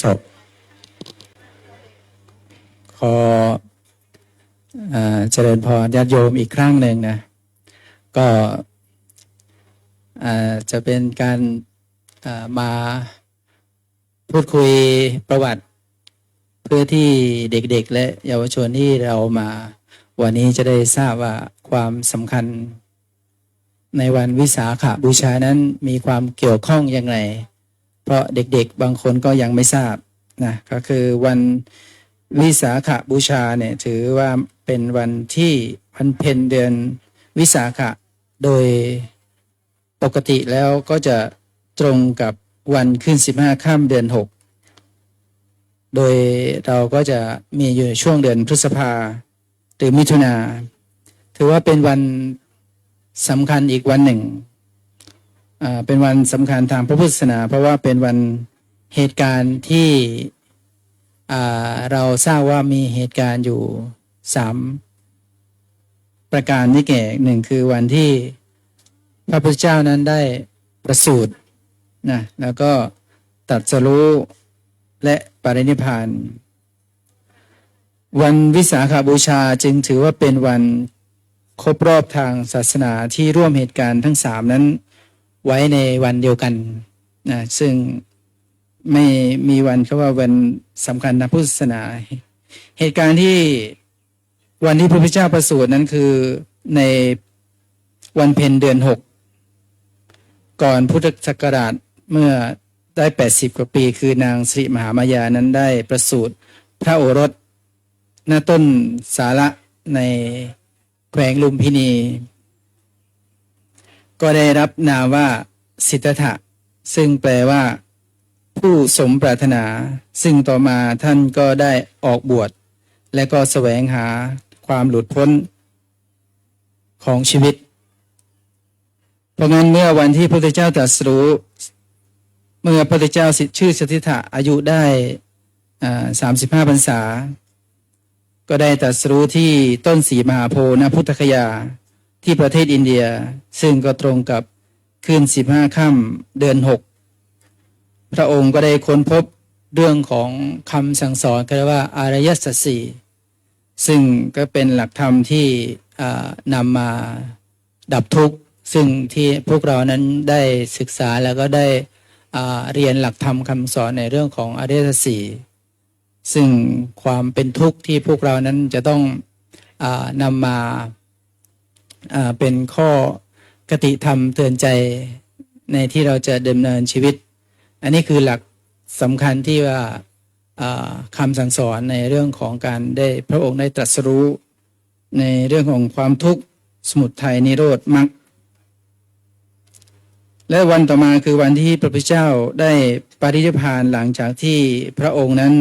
ศพขอเจริญพรญาติโยมอีกครั้งหนึ่งนะก็จะเป็นการมาพูดคุยประวัติเพื่อที่เด็กๆและเยาวชนที่เรามาวันนี้จะได้ทราบว่าความสำคัญในวันวิสาขบูชานั้นมีความเกี่ยวข้องอย่างไรเพราะเด็กๆบางคนก็ยังไม่ทราบนะก็คือวันวิสาขบูชาเนี่ยถือว่าเป็นวันที่วันเพ็ญเดือนวิสาขะโดยปกติแล้วก็จะตรงกับวันขึ้น15ค่ำเดือน6โดยเราก็จะมีอยู่ในช่วงเดือนพฤษภาหรือมิถุนาถือว่าเป็นวันสำคัญอีกวันหนึ่งเป็นวันสำคัญทางพระพุทธศาสนาเพราะว่าเป็นวันเหตุการณ์ที่เราทราบว่ามีเหตุการณ์อยู่3ประการที่แก่หนึ่งคือวันที่พระพุทธเจ้านั้นได้ประสูตินะแล้วก็ตรัสรู้และปรินิพพานวันวิสาขบูชาจึงถือว่าเป็นวันครบรอบทางศาสนาที่ร่วมเหตุการณ์ทั้ง3นั้นไว้ในวันเดียวกันนะซึ่งไม่มีวันเขาว่าวันสำคัญทางพุทธศาสนาเหตุการณ์ที่วันที่พระพุทธเจ้าประสูตินั้นคือในวันเพ็ญเดือน6ก่อนพุทธศักราชเมื่อได้80กว่าปีคือนางสิริมหามายานั้นได้ประสูติพระโอรสณต้นสาระในแขวงลุมพินีก็ได้รับนามว่าสิทธัตถะซึ่งแปลว่าผู้สมปรารถนาซึ่งต่อมาท่านก็ได้ออกบวชและก็แสวงหาความหลุดพ้นของชีวิตเพราะงั้นเมื่อวันที่พระพุทธเจ้าตรัสรู้เมื่อพระพุทธเจ้าชื่อสิทธัตถะอายุได้ 35 พรรษาก็ได้ตรัสรู้ที่ต้นสีมหาโพธิ์ณพุทธคยาที่ประเทศอินเดียซึ่งก็ตรงกับคืน15 ค่ำเดือน 6พระองค์ก็ได้ค้นพบเรื่องของคำสั่งสอนเรียกว่าอริยสัจสี่ซึ่งก็เป็นหลักธรรมที่นำมาดับทุกข์ซึ่งที่พวกเรานั้นได้ศึกษาแล้วก็ได้เรียนหลักธรรมคำสอนในเรื่องของอริยสัจสี่ซึ่งความเป็นทุกข์ที่พวกเรานั้นจะต้องนำมาเป็นข้อกติธรรมเตือนใจในที่เราจะดำเนินชีวิตอันนี้คือหลักสำคัญที่ว่าคำสั่งสอนในเรื่องของการได้พระองค์ได้ตรัสรู้ในเรื่องของความทุกข์สมุทัยนิโรธมรรคและวันต่อมาคือวันที่พระพุทธเจ้าได้ปรินิพพานหลังจากที่พระองค์นั้น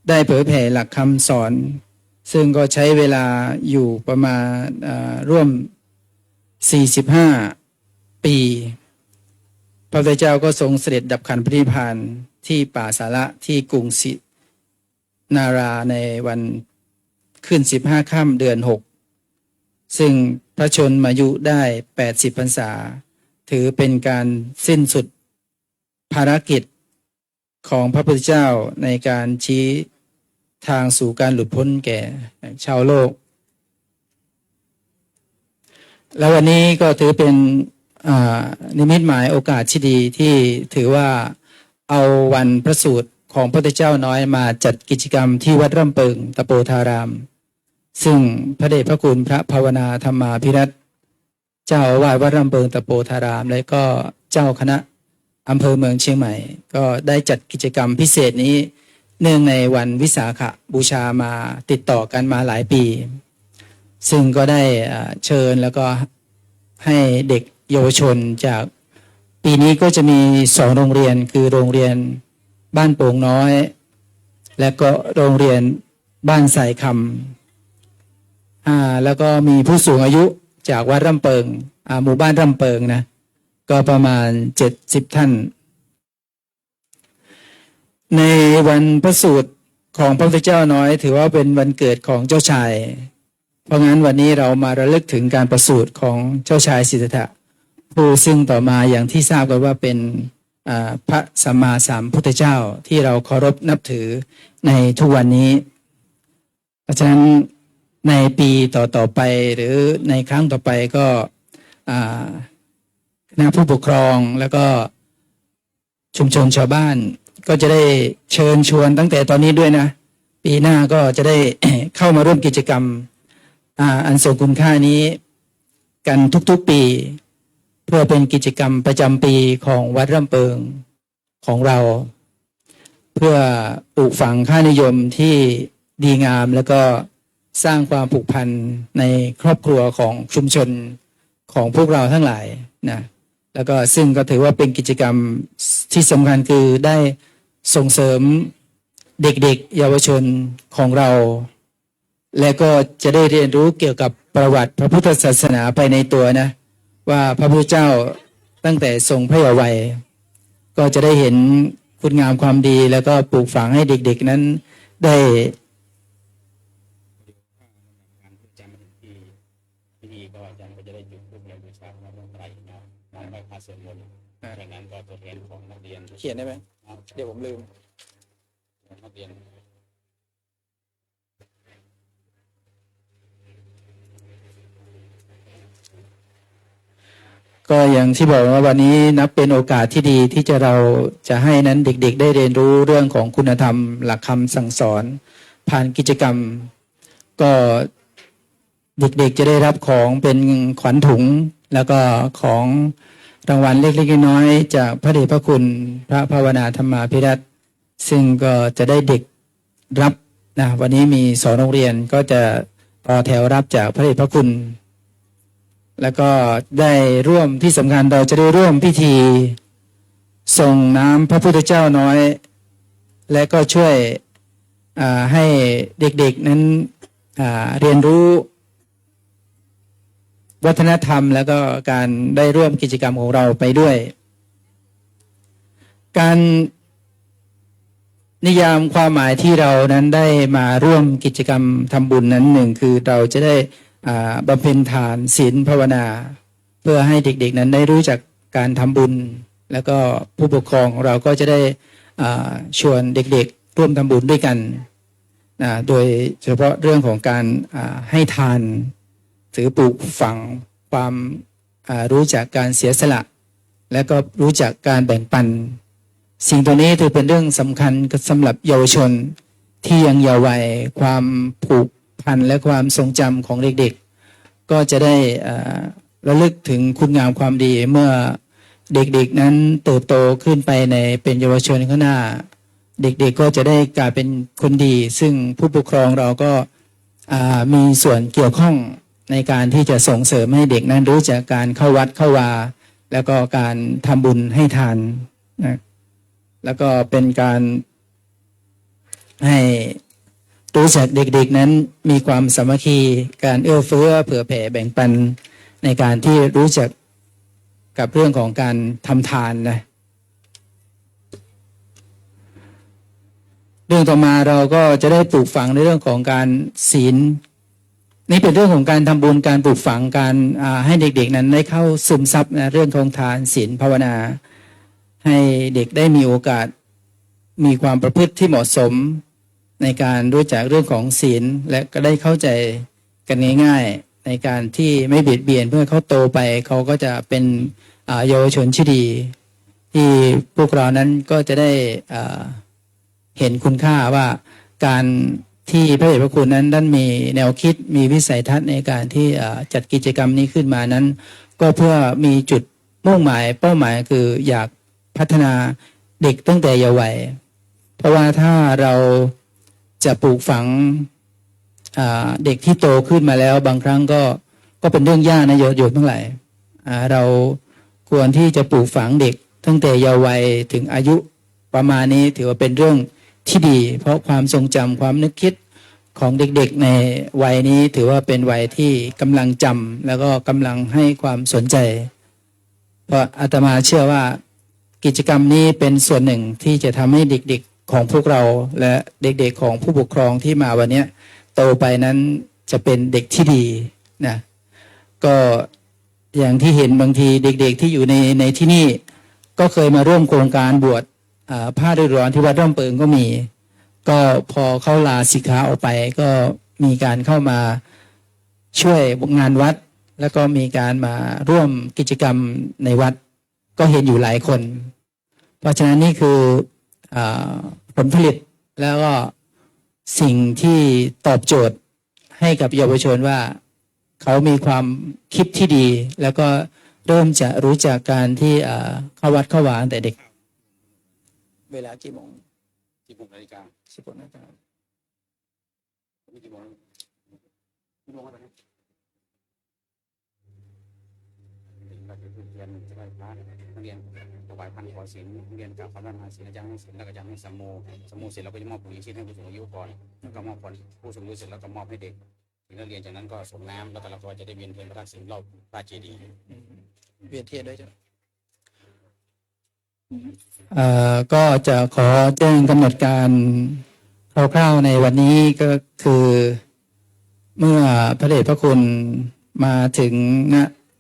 ได้เผยแผ่หลักคำสอนซึ่งก็ใช้เวลาอยู่ประมาณร่วม45 ปีพระพุทธเจ้าก็ทรงเสด็จดับขันธ์ปรินิพพานที่ป่าสาระที่กรุงศินาราในวันขึ้น15 ค่ำเดือน 6ซึ่งพระชนมายุได้80 พรรษาถือเป็นการสิ้นสุดภารกิจของพระพุทธเจ้าในการชี้ทางสู่การหลุดพ้นแก่ชาวโลกแล้ววันนี้ก็ถือเป็นนิมิตหมายโอกาสที่ดีที่ถือว่าเอาวันพระสูตรของพระพุทธเจ้าน้อยมาจัดกิจกรรมที่วัดร่ำเปิงตะโปธารามซึ่งพระเดชพระคุณพระภาวนาธรรมาภิรัตน์เจ้าอาวาสวัดร่ำเปิงตะโปธารามและก็เจ้าคณะอำเภอเมืองเชียงใหม่ก็ได้จัดกิจกรรมพิเศษนี้เนื่องในวันวิสาขบูชามาติดต่อกันมาหลายปีซึ่งก็ได้เชิญแล้วก็ให้เด็กเยาวชนจากปีนี้ก็จะมี2 โรงเรียนคือโรงเรียนบ้านโป่งน้อยและก็โรงเรียนบ้านสายคำแล้วก็มีผู้สูงอายุจากวัดร่ำเปิงหมู่บ้านร่ำเปิงนะก็ประมาณ70 ท่านในวันพระสูตรของพระพุทธเจ้าน้อยถือว่าเป็นวันเกิดของเจ้าชายเพราะงั้นวันนี้เรามาระลึกถึงการประสูติของเจ้าชายสิทธัตถะผู้ซึ่งต่อมาอย่างที่ทราบกันว่าเป็นพระสัมมาสัมพุทธเจ้าที่เราเคารพนับถือในทุกวันนี้เพราะฉะนั้นในปีต่อไปหรือในครั้งต่อไปก็คณะผู้ปกครองแล้วก็ชุมชนชาวบ้านก็จะได้เชิญชวนตั้งแต่ตอนนี้ด้วยนะปีหน้าก็จะได้ เข้ามาร่วมกิจกรรมอันทรงคุณค่านี้กันทุกๆปีเพื่อเป็นกิจกรรมประจำปีของวัดร่ำเปิงของเราเพื่อปลูกฝังค่านิยมที่ดีงามแล้วก็สร้างความผูกพันในครอบครัวของชุมชนของพวกเราทั้งหลายนะแล้วก็ซึ่งก็ถือว่าเป็นกิจกรรมที่สำคัญคือได้ส่งเสริมเด็กๆเยาวชนของเราและก็จะได้เรียนรู้เกี่ยวกับประวัติพระพุทธศาสนาไปในตัวนะว่าพระพุทธเจ้าตั้งแต่ทรงพระเยาว์วัยก็จะได้เห็นคุณงามความดีแล้วก็ปลูกฝังให้เด็กๆนั้นได้ก็อาจารย์ก็จะได้จุดธูปและบูชาพระบรมไตรนะน้อมไหว้พระสวดมนต์จากนั้นก็ตัวแทนของนักเรียนเขียนได้ไหมเดี๋ยวผมลืมนักเรียนก็อย่างที่บอกว่าวันนี้นับเป็นโอกาสที่ดีที่เราจะให้นั้นเด็กๆได้เรียนรู้เรื่องของคุณธรรมหลักคำสั่งสอนผ่านกิจกรรมก็เด็กๆจะได้รับของเป็นขวัญถุงแล้วก็ของรางวัลเล็กๆน้อยๆจากพระเดชพระคุณพระภาวนาธรรมาภิรัตน์ซึ่งก็จะได้เด็กรับนะวันนี้มี2 โรงเรียนก็จะต่อแถวรับจากพระเดชพระคุณแล้วก็ได้ร่วมที่สำคัญเราจะได้ร่วมพิธีส่งน้ำพระพุทธเจ้าน้อยและก็ช่วยให้เด็กๆนั้นเรียนรู้วัฒนธรรมแล้วก็การได้ร่วมกิจกรรมของเราไปด้วยการ นิยามความหมายที่เรานั้นได้มาร่วมกิจกรรมทำบุญนั้นหนึ่งคือเราจะได้บำเพ็ญทานศีลภาวนา เพื่อให้เด็กๆนั้นได้รู้จักการทำบุญ แล้วก็ผู้ปกครองของเราก็จะได้ชวนเด็กๆร่วมทำบุญด้วยกันโดยเฉพาะเรื่องของการให้ทานถือปลูกฝังความรู้จักการเสียสละ และก็รู้จักการแบ่งปัน สิ่งตัวนี้ถือเป็นเรื่องสำคัญสำหรับเยาวชนที่ยังเยาว์วัยความผูกพันและความทรงจำของเด็กๆก็จะได้ระลึกถึงคุณงามความดีเมื่อเด็กๆนั้นเติบโตขึ้นไปในเป็นเยาวชนข้างหน้าเด็กๆก็จะได้กลายเป็นคนดี ซึ่งผู้ปกครองเราก็มีส่วนเกี่ยวข้องในการที่จะส่งเสริมให้เด็กนั้นรู้จักการเข้าวัดเข้าวาแล้วก็การทำบุญให้ทานนะแล้วก็เป็นการให้รู้จักเด็กๆนั้นมีความสามัคคีการเอื้อเฟื้อเผื่อแผ่แบ่งปันในการที่รู้จักกับเรื่องของการทำทานนะเรื่องต่อมาเราก็จะได้ปลูกฝังในเรื่องของการศีลนี่เป็นเรื่องของการทำบุญการปลูกฝังการให้เด็กๆนั้นได้เข้าซึมซับนะเรื่องของทานศีลภาวนาให้เด็กได้มีโอกาสมีความประพฤติที่เหมาะสมในการรู้จักเรื่องของศีลและก็ได้เข้าใจกันง่ายๆในการที่ไม่เบียดเบียนเพื่อเขาโตไปเขาก็จะเป็นเยาวชนที่ดีที่พวกเรานั้นก็จะได้เห็นคุณค่าว่าการที่พระเดชพระคุณนั้นท่านมีแนวคิดมีวิสัยทัศน์ในการที่จัดกิจกรรมนี้ขึ้นมานั้นก็เพื่อมีจุดมุ่งหมายเป้าหมายคืออยากพัฒนาเด็กตั้งแต่เยาว์วัยเพราะว่าถ้าเราจะปลูกฝังเด็กที่โตขึ้นมาแล้วบางครั้งก็เป็นเรื่องยากนะโยมทั้งหลายเราควรที่จะปลูกฝังเด็กตั้งแต่เยาว์วัยถึงอายุประมาณนี้ถือว่าเป็นเรื่องที่ดีเพราะความทรงจำความนึกคิดของเด็กๆในวัยนี้ถือว่าเป็นวัยที่กำลังจำแล้วก็กำลังให้ความสนใจเพราะอาตมาเชื่อว่ากิจกรรมนี้เป็นส่วนหนึ่งที่จะทำให้เด็กๆของพวกเราและเด็กๆของผู้ปกครองที่มาวันนี้โตไปนั้นจะเป็นเด็กที่ดีนะก็อย่างที่เห็นบางทีเด็กๆที่อยู่ในที่นี่ก็เคยมาร่วมโครงการบวชผ้าฤดูร้อนที่วัดร่มเปิงก็มีก็พอเข้าลาสิกขาออกไปก็มีการเข้ามาช่วยงานวัดแล้วก็มีการมาร่วมกิจกรรมในวัดก็เห็นอยู่หลายคนเพราะฉะนั้นนี่คือผลผลิตแล้วก็สิ่งที่ตอบโจทย์ให้กับเยาวชนว่าเขามีความคิดที่ดีแล้วก็เริ่มจะรู้จักการที่เข้าวัดเข้าวาตั้งแต่เด็กเวลากี่โมง16 นาฬิกา 16 นาฬิกามีกี่โมงอะไรเนี่ยเราจะเรียนจะไหว้พระนักเรียนถวายพันขอศีลนักเรียนกราบพระมหาศีลอาจารย์ให้ศีลแล้วก็อาจารย์ให้สัมโมเสร็จเราก็จะมอบปุ๋ยชีพให้ผู้สูงอายุก่อนแล้วก็มอบผลผู้สูงอายุเสร็จแล้วก็มอบให้เด็กถึงนักเรียนจากนั้นก็ส่งน้ำแล้วก็เราก็จะได้เวียนเทียนพระธาตุศีลรอบพระเจดีย์เวียนเทียนด้วยจ้ะก็จะขอแจ้งกำหนดการคร่าวๆในวันนี้ก็คือเมื่อพระเดชพระคุณมาถึงณ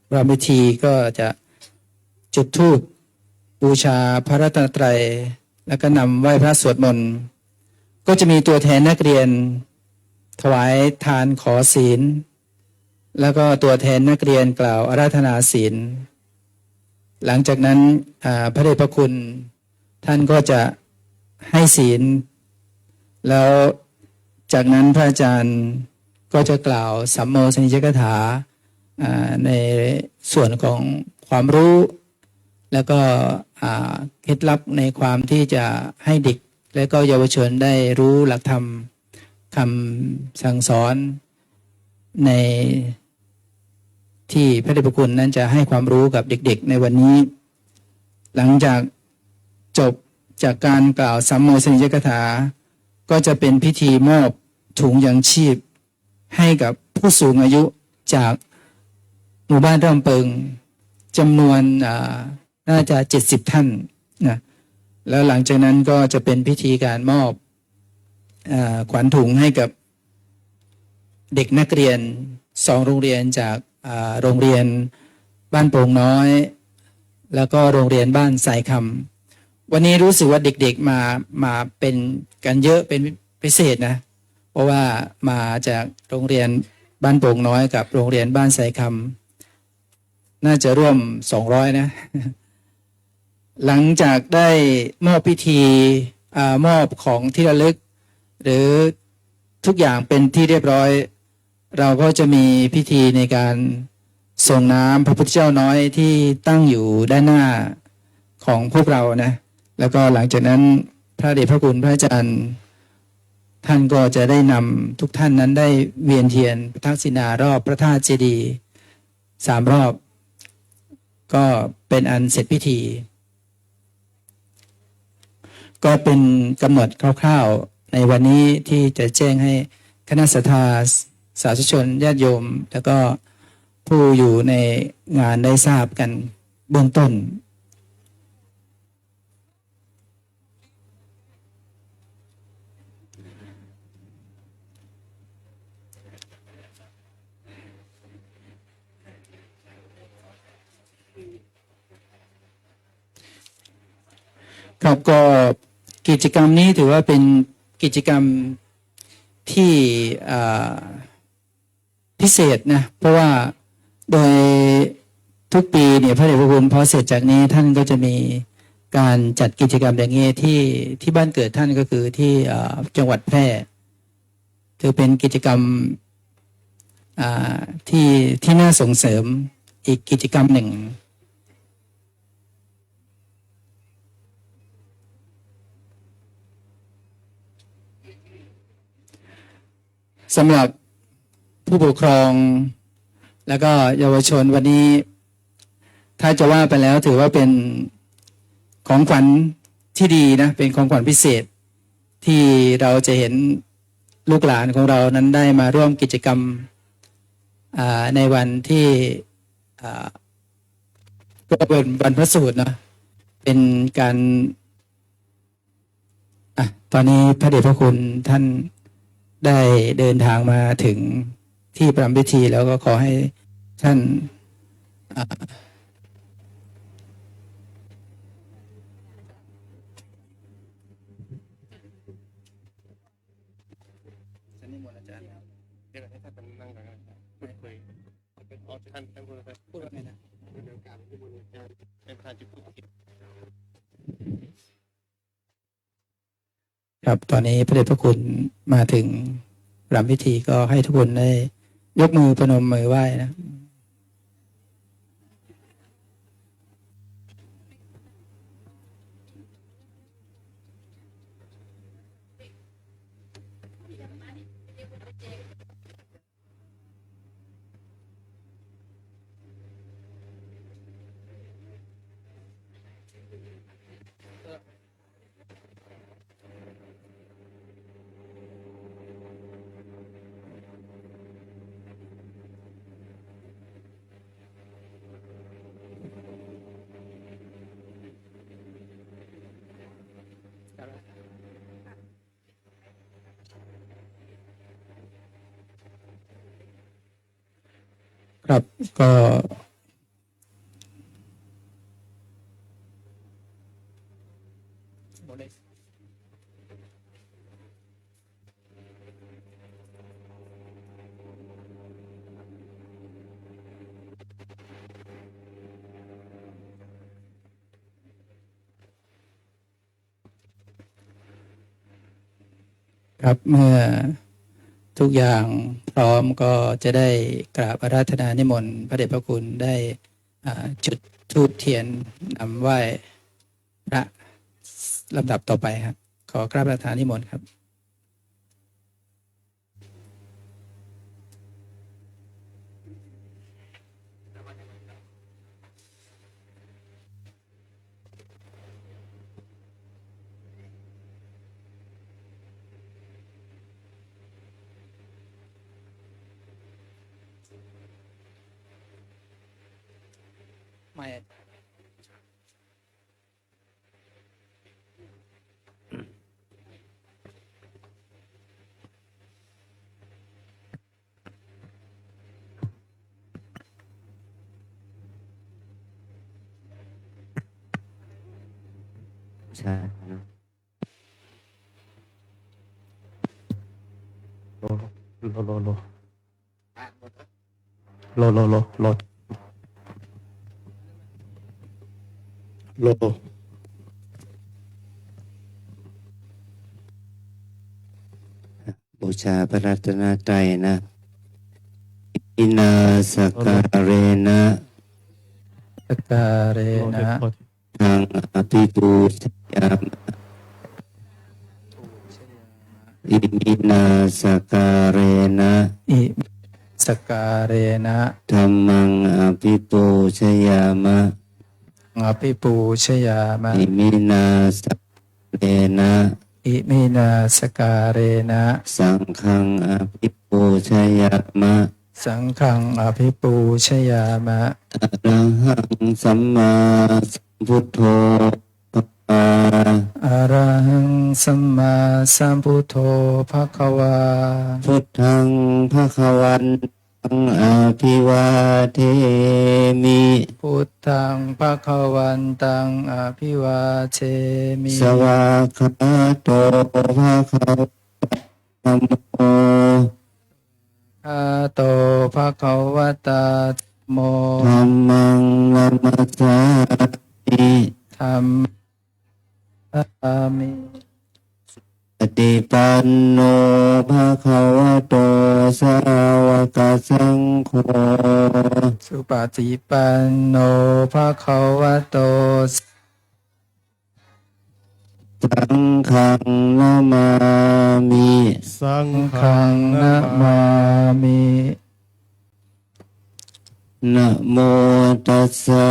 พระพิธีก็จะจุดธูปบูชาพระรัตนตรัยแล้วก็นำไหว้พระสวดมนต์ก็จะมีตัวแทนนักเรียนถวายทานขอศีลแล้วก็ตัวแทนนักเรียนกล่าวอาราธนาศีลหลังจากนั้นพระเดชพระคุณท่านก็จะให้ศีลแล้วจากนั้นพระอาจารย์ก็จะกล่าวสัมโมสนิจกถาในส่วนของความรู้แล้วก็เคล็ดลับในความที่จะให้เด็กและก็เยาวชนได้รู้หลักธรรมคำสั่งสอนในที่พระเดชพระคุณนั้นจะให้ความรู้กับเด็กๆในวันนี้หลังจากจบจากการกล่าวสัมโมสนิจกถาก็จะเป็นพิธีมอบถุงยังชีพให้กับผู้สูงอายุจากหมู่บ้านร่มเปิงจำนวนน่าจะ70 ท่านนะ แล้วหลังจากนั้นก็จะเป็นพิธีการมอบขวัญถุงให้กับเด็กนักเรียน2 โรงเรียนจากโรงเรียนบ้านโป่งน้อย แล้วก็โรงเรียนบ้านสายคำวันนี้รู้สึกว่าเด็กๆมาเป็นกันเยอะเป็นพิเศษนะเพราะว่ามาจากโรงเรียนบ้านโป่งน้อยกับโรงเรียนบ้านสายคำน่าจะร่วม200นะหลังจากได้มอบพิธีมอบของที่ระลึกหรือทุกอย่างเป็นที่เรียบร้อยเราก็จะมีพิธีในการส่งน้ำพระพุทธเจ้าน้อยที่ตั้งอยู่ด้านหน้าของพวกเรานะแล้วก็หลังจากนั้นพระเดชพระคุณพระอาจารย์ท่านก็จะได้นำทุกท่านนั้นได้เวียนเทียนทักษิณารอบพระธาตุเจดีย์3 รอบก็เป็นอันเสร็จพิธีก็เป็นกำหนดคร่าวๆในวันนี้ที่จะแจ้งให้คณะศรัทธาสาธุชนญาติโยมแล้วก็ผู้อยู่ในงานได้ทราบกันเบื้องต้นครับก็กิจกรรมนี้ถือว่าเป็นกิจกรรมที่พิเศษนะเพราะว่าโดยทุกปีเนี่ยพระเดชพระคุณพอเสร็จจากนี้ท่านก็จะมีการจัดกิจกรรมอย่างนี้ที่บ้านเกิดท่านก็คือที่จังหวัดแพร่คือเป็นกิจกรรมที่น่าส่งเสริมอีกกิจกรรมหนึ่งสำหรับผู้ปกครองแล้วก็เยาวชนวันนี้ถ้าจะว่าไปแล้วถือว่าเป็นของขวัญที่ดีนะเป็นของขวัญพิเศษที่เราจะเห็นลูกหลานของเรานั้นได้มาร่วมกิจกรรมในวันที่ก็เป็นวันพระสูตรเนาะเป็นการตอนนี้พระเดชพระคุณท่านได้เดินทางมาถึงที่ประรำพิธีแล้วก็ขอให้ท่านนิมนต์อาจารย์เดี๋ยวให้ท่านนั่งก่อนนะพูดคุยเอาท่านพูดนะครับ พูดว่าไงนะ เรื่องการที่บริจาคเป็นประธานที่พูดผิด ครับตอนนี้พระเดชพระคุณมาถึงรำพิธีก็ให้ทุกคนได้ยกมือประนมมือไหว้นะครับก็ครับเมื่อทุกอย่างพร้อมก็จะได้กราบอาราธนานิมนต์พระเดชพระคุณได้จุดธูปเทียนนำไหว้พระลำดับต่อไปครับขอกราบอาราธนานิมนต์ครับไม่ ใช่โลโลโลโลโลโลโลโลโลบูชาพระรัตนตรัยนะอินาสการเรนะ สการเร โล นะ โล ทางอภิปูชยามอิมินาสการเรนะ อิสการเรนะ ธัมมังอภิปูชยามะ อภิปูชยามะ อิมินาสการเรนะ อิมินาสการเรนะ สังฆังอภิปูชยามะ สังฆังอภิปูชยามะ อะระหังสัมมาสัมพุทโธภะคะวา อะระหังสัมมาสัมพุทโธภะคะวา พุทธังภะคะวันตังอภิวาเทมิ พุทธังภะคะวันตังอภิวาเทมิ สวากขาโตภะคะวะธัมโม อาโตภะคะวะตาธัมโม ธัมมังนัมมัสสามิ ธัมมามิ ปฏิปันโนภะคะวะโตสาวกสังโฆ สุปฏิปันโนภะคะวะโต สังฆังนามามิ สัง ฆังนะมามิ นะโมตัสสะ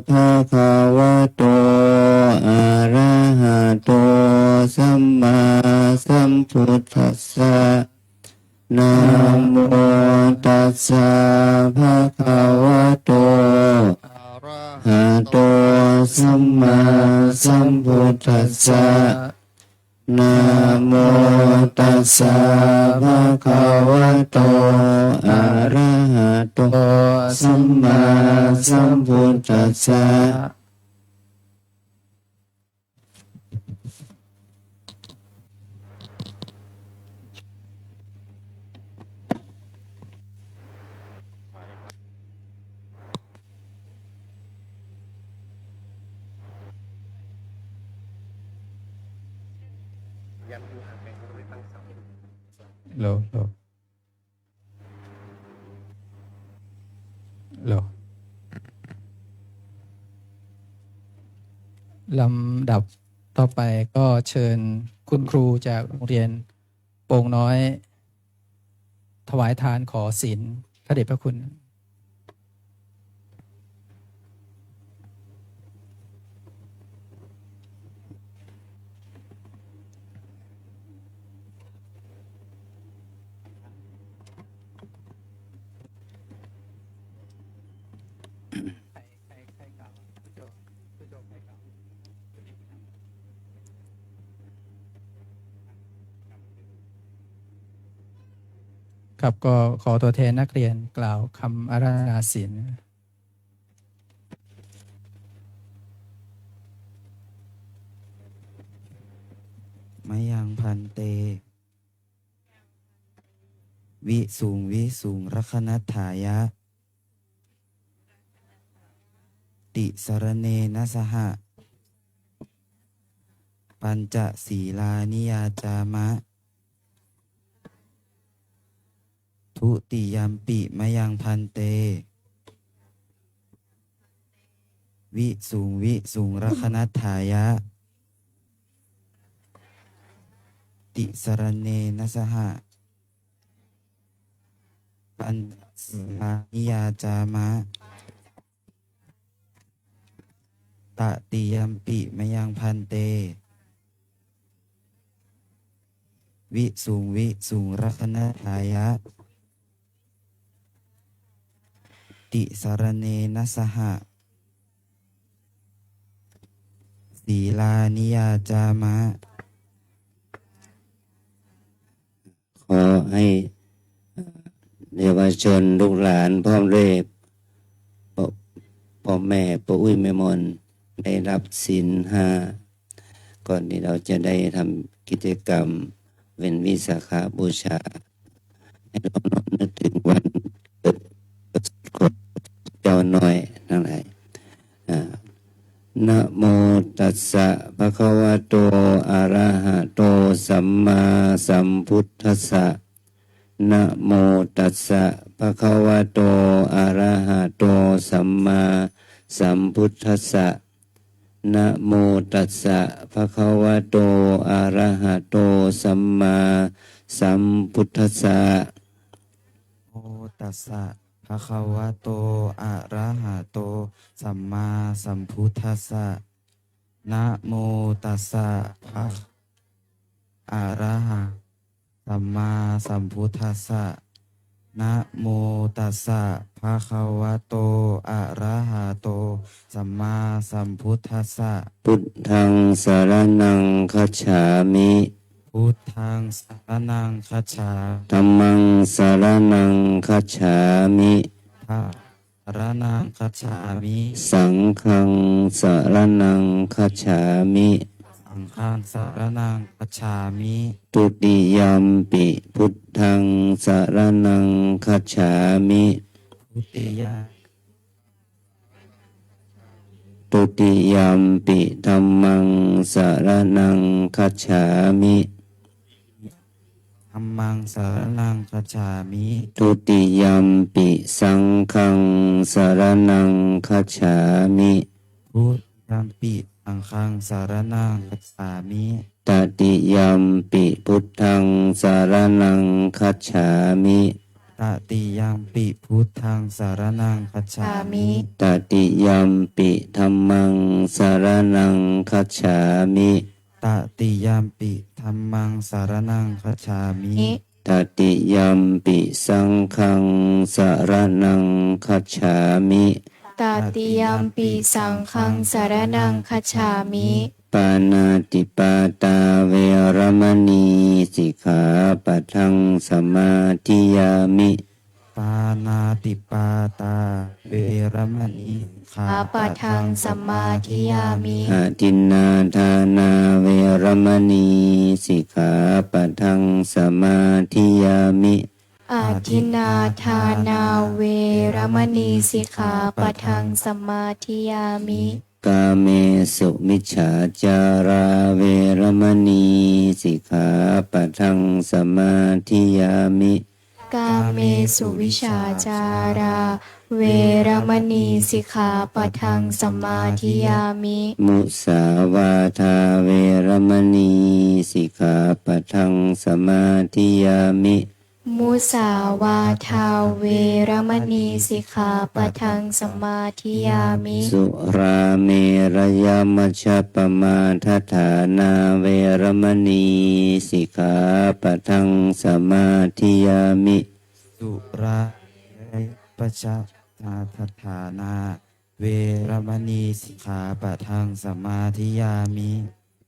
ภะคะวะโตอะระหะโตสัมมาสัมพุทธัสสะนะโมตัสสะภะคะวะโต อาระ หะโตสัมมาสัมพุทธัสสะนะโมตัสสะภะคะวะโตอะระหะโตสัมมาสัมพุทธัสสะ ยันดูหางแมงก็เลยตั้งเสา โลโลโลลำดับต่อไปก็เชิญคุณครูจากโรงเรียนโป่งน้อย ถวายทานขอศีลพระเดชพระคุณ ครับก็ขอตัวแทนนักเรียนกล่าวคำอาราธนาศีล มะยังพันเต วิสูงวิสูงรัคนัตถายะ ติสรเนนะสหะ ปัญจศีลานิยาจามะ ทุติยัมปิมะยังพันเต วิสูงวิสูงรัคนัตถายะ ติสรเนนะสหะ ปัญจศีลานิยาจามะ ตติยัมปิมะยังพันเต วิสูงวิสูงรัคนัตถายะ ติสรเนนะสหะ ศีลานิยาจามะ ขอให้เยาวชนลูกหลานพร้อมเรียบพ่อแม่ปู่อุ้ยแม่มนได้รับศีลห้า ก่อนที่เราจะได้ทำกิจกรรมเป็นวิสาขบูชาให้เราน้อมนึกถึงวันเกิดของเจ้าน้อยทั้งหลายนะโมตัสสะภะคะวะโตอะระหะโตสัมมาสัมพุทธัสสะนะโมตัสสะภะคะวะโตอะระหะโตสัมมาสัมพุทธัสสะนะโมตัสสะภะคะวะโตอะระหะโตสัมมาสัมพุทธัสสะ โมตัสสะภะคะวะโตอะระหะโตสัมมาสัมพุทธัสสะนะโมตัสสะภะอะระหะสัมมาสัมพุทธัสสะนะโมตัสสะภะคะวะโตอะระหะโตสัมมาสัมพุทธัสสะ พุทธังสารนังคัจฉามิ พุทธังสรณังคัจฉา ธัมมังสารนังคัจฉามิ ภะสรณังคัจฉามิ สังฆังสารนังคัจฉามิ สังฆังสรณังคัจฉามิ ตุติยัมปิพุทธังสารนังคัจฉามิ ทุติยา ตุติยัมปิธัมมังสารนังคัจฉามิ ธัมมังสรณังคัจฉามิ ตุติยัมปิสังฆังสารนังคัจฉามิ พุทธังปิสังฆังสรณังคัจฉามิ ตติยัมปิพุทธังสารนังคัจฉามิ ตติยัมปิพุทธังสรณังคัจฉามิ ตติยัมปิธัมมังสารนังคัจฉามิ ตติยัมปิธัมมังสรณังคัจฉามิ ตติยัมปิสังฆังสารนังคัจฉามิ ตาติยัมปิสังฆังสารนังคัจฉามิ ปานาติปาตาเวรมณีสิกขาปะทังสมาธิยามิ ปานาติปาตาเวรมณีขา อาปะทังสัมมาทิยามิ อาทินนาทานาเวรมณีสิกขาปะทังสมาธิยามิ อาทินนาทานาเวรมณีสิกขาปะทังสัมมาทิยามิ กาเมสุมิจฉาจาราเวรมณีสิกขาปะทังสมาธิยามิ กาเมสุวิชาจาราเวรมณีสิกขาปะทังสัมมาทิยามิ มุสาวาทาเวรมณีสิกขาปะทังสมาธิยามิ มุสาวาทาเวรมณีสิกขาปะทังสัมมาทิยามิ สุราเมรยมัชฌปมาทฐานาเวรมณีสิกขาปะทังสมาธิยามิ สุราปชาตาทัฏฐานาเวรมณีสิกขาปะทังสมาธิยามิ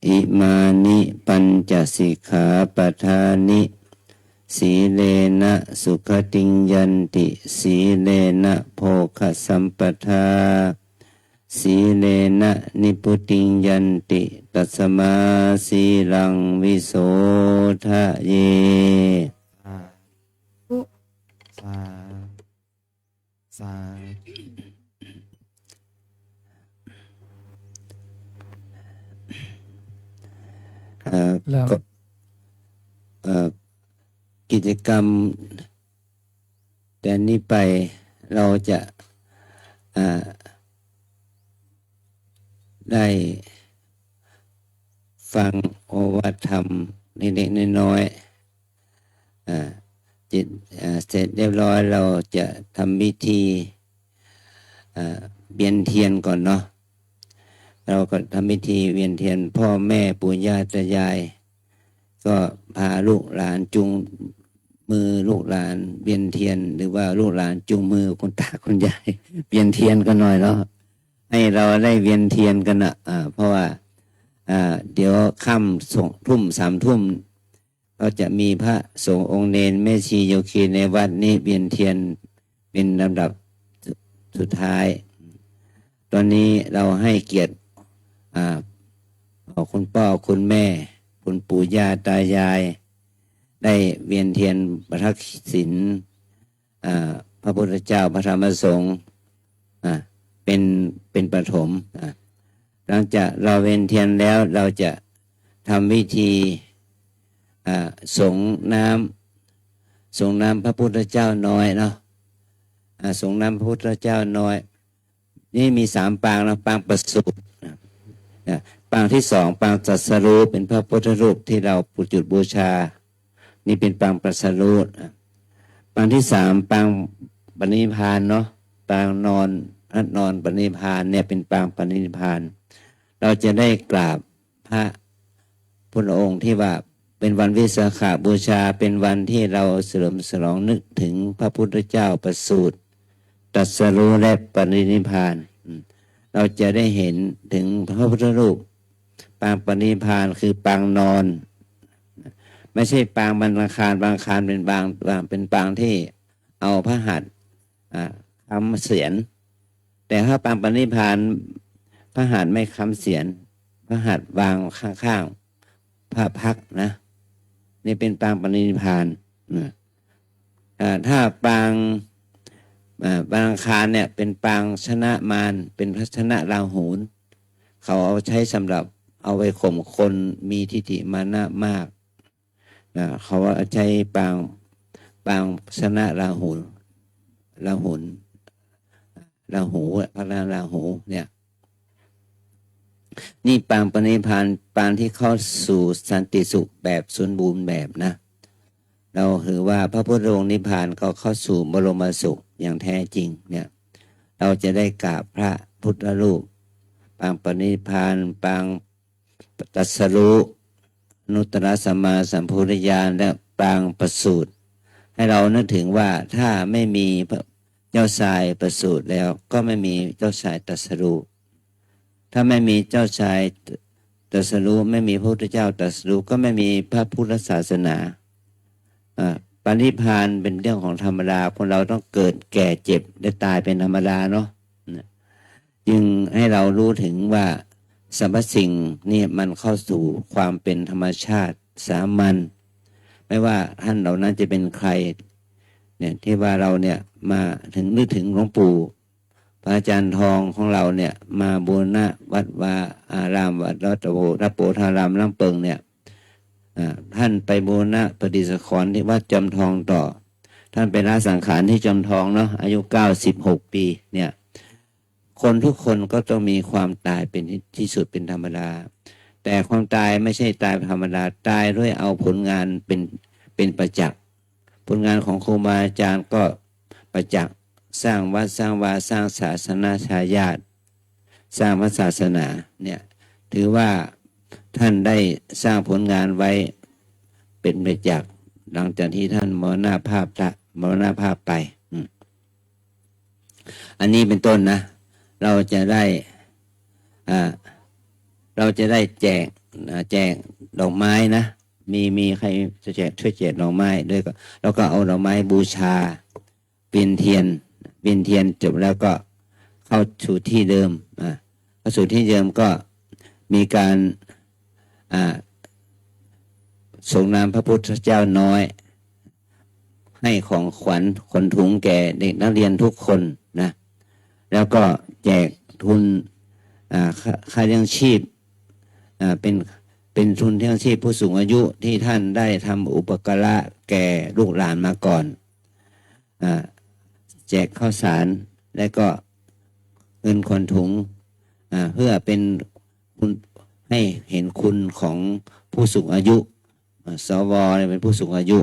อิมานิปัญจสิกขาปทานิสีเลนะสุขติงยันติสีเลนะโภคสัมปทาสีเลนะนิพุติงยันติตัสมาสีลังวิโสทะเย สาสาสา แล้ว ก็กิจกรรมแต่นี้ไปเราจะได้ฟังโอวาทธรรมเล็กๆน้อยๆจิตเสร็จเรียบร้อยเราจะทำพิธีเวียนเทียนก่อนเนาะเราก็ทำพิธีเวียนเทียนพ่อแม่ปู่ย่าตายายก็พาลูกหลานจุงมือลูกหลานเวียนเทียนหรือว่าลูกหลานจุงมือคุณตาคุณยายเวียนเทียนกันหน่อยเนาะให้เราได้เวียนเทียนกันนะเพราะว่าเดี๋ยวค่ำ3 ทุ่มก็จะมีพระสงฆ์องค์เนรแม่ชีโยคีในวัดนี้เวียนเทียนเป็นลำดับสุดท้าย ตอนนี้เราให้เกียรติพ่อ อคุณพ่อคุณแม่คุณปู่ย่าตายาย ได้เวียนเทียนประทักษิณพระพุทธเจ้าพระธรรมพระสงฆ์เป็นปฐมหลังจากเราเวียนเทียนแล้วเราจะทำวิธีสงน้ำพระพุทธเจ้าน้อยเนาะสงน้ำพระพุทธเจ้าน้อยนี่มี3 ปางนะปางประสูติปางที่2ปางตรัสรู้เป็นพระพุทธรูปที่เราปุจุดบูชานี่เป็นปางตรัสรู้ปางที่3ปางปณิพพานเนาะปางนอนปณิพพานเนี่ยเป็นปางปณิพพานเราจะได้กราบพระพุทธองค์ที่ว่าเป็นวันวิสาขบูชาเป็นวันที่เราเฉลิมฉลองนึกถึงพระพุทธเจ้าประสูติตรัสรู้และปรินิพพานเราจะได้เห็นถึงพระพุทธรูปปางปรินิพพานคือปางนอนไม่ใช่ปางบรรคารเป็นเป็นปางที่เอาพระหัตถ์ค้ำเสียนแต่ถ้าปางปรินิพพานพระหัตถ์ไม่ค้ำเสียนพระหัตถ์วางข้างๆพระพักตร์นะนี่เป็นปางปรินิพพานถ้าปางบางคารเนี่ยเป็นปางชนะมารเป็นพระชนะราหูลเขาเอาใช้สำหรับเอาไว้ข่มคนมีทิฏฐิมานะมากเขาเอาใช้ปางชนะราหูลพระราหูเนี่ยนี่ปางปณิพพานปางที่เข้าสู่สันติสุขแบบสมบูรณ์แบบนะเราถือว่าพระพุทธองค์นิพพานก็เข้าสู่บรมสุขอย่างแท้จริงเนี่ยเราจะได้กราบพระพุทธรูปปางปณิพพานปางตรัสรู้อนุตตรสัมมาสัมพุทธญาณและปางประสูติให้เรานึกถึงว่าถ้าไม่มีเจ้าชายประสูติแล้วก็ไม่มีเจ้าชายตรัสรู้ถ้าไม่มีเจ้าชายตรัสรู้ไม่มีพระพุทธเจ้าตรัสรู้ก็ไม่มีพระพุทธศาสนาปณิพพานเป็นเรื่องของธรรมดาคนเราต้องเกิดแก่เจ็บและตายเป็นธรรมดาเนาะจึงให้เรารู้ถึงว่าสรรพสิ่งนี่มันเข้าสู่ความเป็นธรรมชาติสามัญไม่ว่าท่านเหล่านั้นจะเป็นใครเนี่ยที่ว่าเราเนี่ยมาถึงนึกถึงหลวงปู่พระอาจารย์ทองของเราเนี่ยมาบูรณะวัดวาอารามวัดรัตโปธารามลำเปิงเนี่ยท่านไปบูรณะปฏิสังขรณ์ที่วัดจอมทองต่อท่านไปละสังขารที่จอมทองเนาะอายุ96 ปีเนี่ยคนทุกคนก็ต้องมีความตายเป็นที่สุดเป็นธรรมดาแต่ความตายไม่ใช่ตายธรรมดาตายด้วยเอาผลงานเป็นประจักษ์ผลงานของครูบาอาจารย์ก็ประจักษ์สร้างวัดสร้างวาสร้างศาสนาชายาติสร้างพระศาสนาเนี่ยถือว่าท่านได้สร้างผลงานไว้เป็นประจักษ์หลังจากที่ท่านมรณภาพไปอันนี้เป็นต้นนะเราจะได้แจกดอกไม้นะมีใครจะช่วยแจกดอกไม้ด้วยก็แล้วก็เอาดอกไม้บูชาเวียนเทียนจบแล้วก็เข้าสู่ที่เดิมเข้าสู่ที่เดิมก็มีการส่งน้ำพระพุทธเจ้าน้อยให้ของขวัญขนถุงแก่เด็กนักเรียนทุกคนนะแล้วก็แจกทุนค่าเลี้ยงชีพเป็นทุนเลี้ยงชีพผู้สูงอายุที่ท่านได้ทำอุปการะแก่ลูกหลานมาก่อนแจกข้าวสารและก็เงินขนถุงเพื่อเป็นคุณให้เห็นคุณของผู้สูงอายุสวเป็นผู้สูงอายุ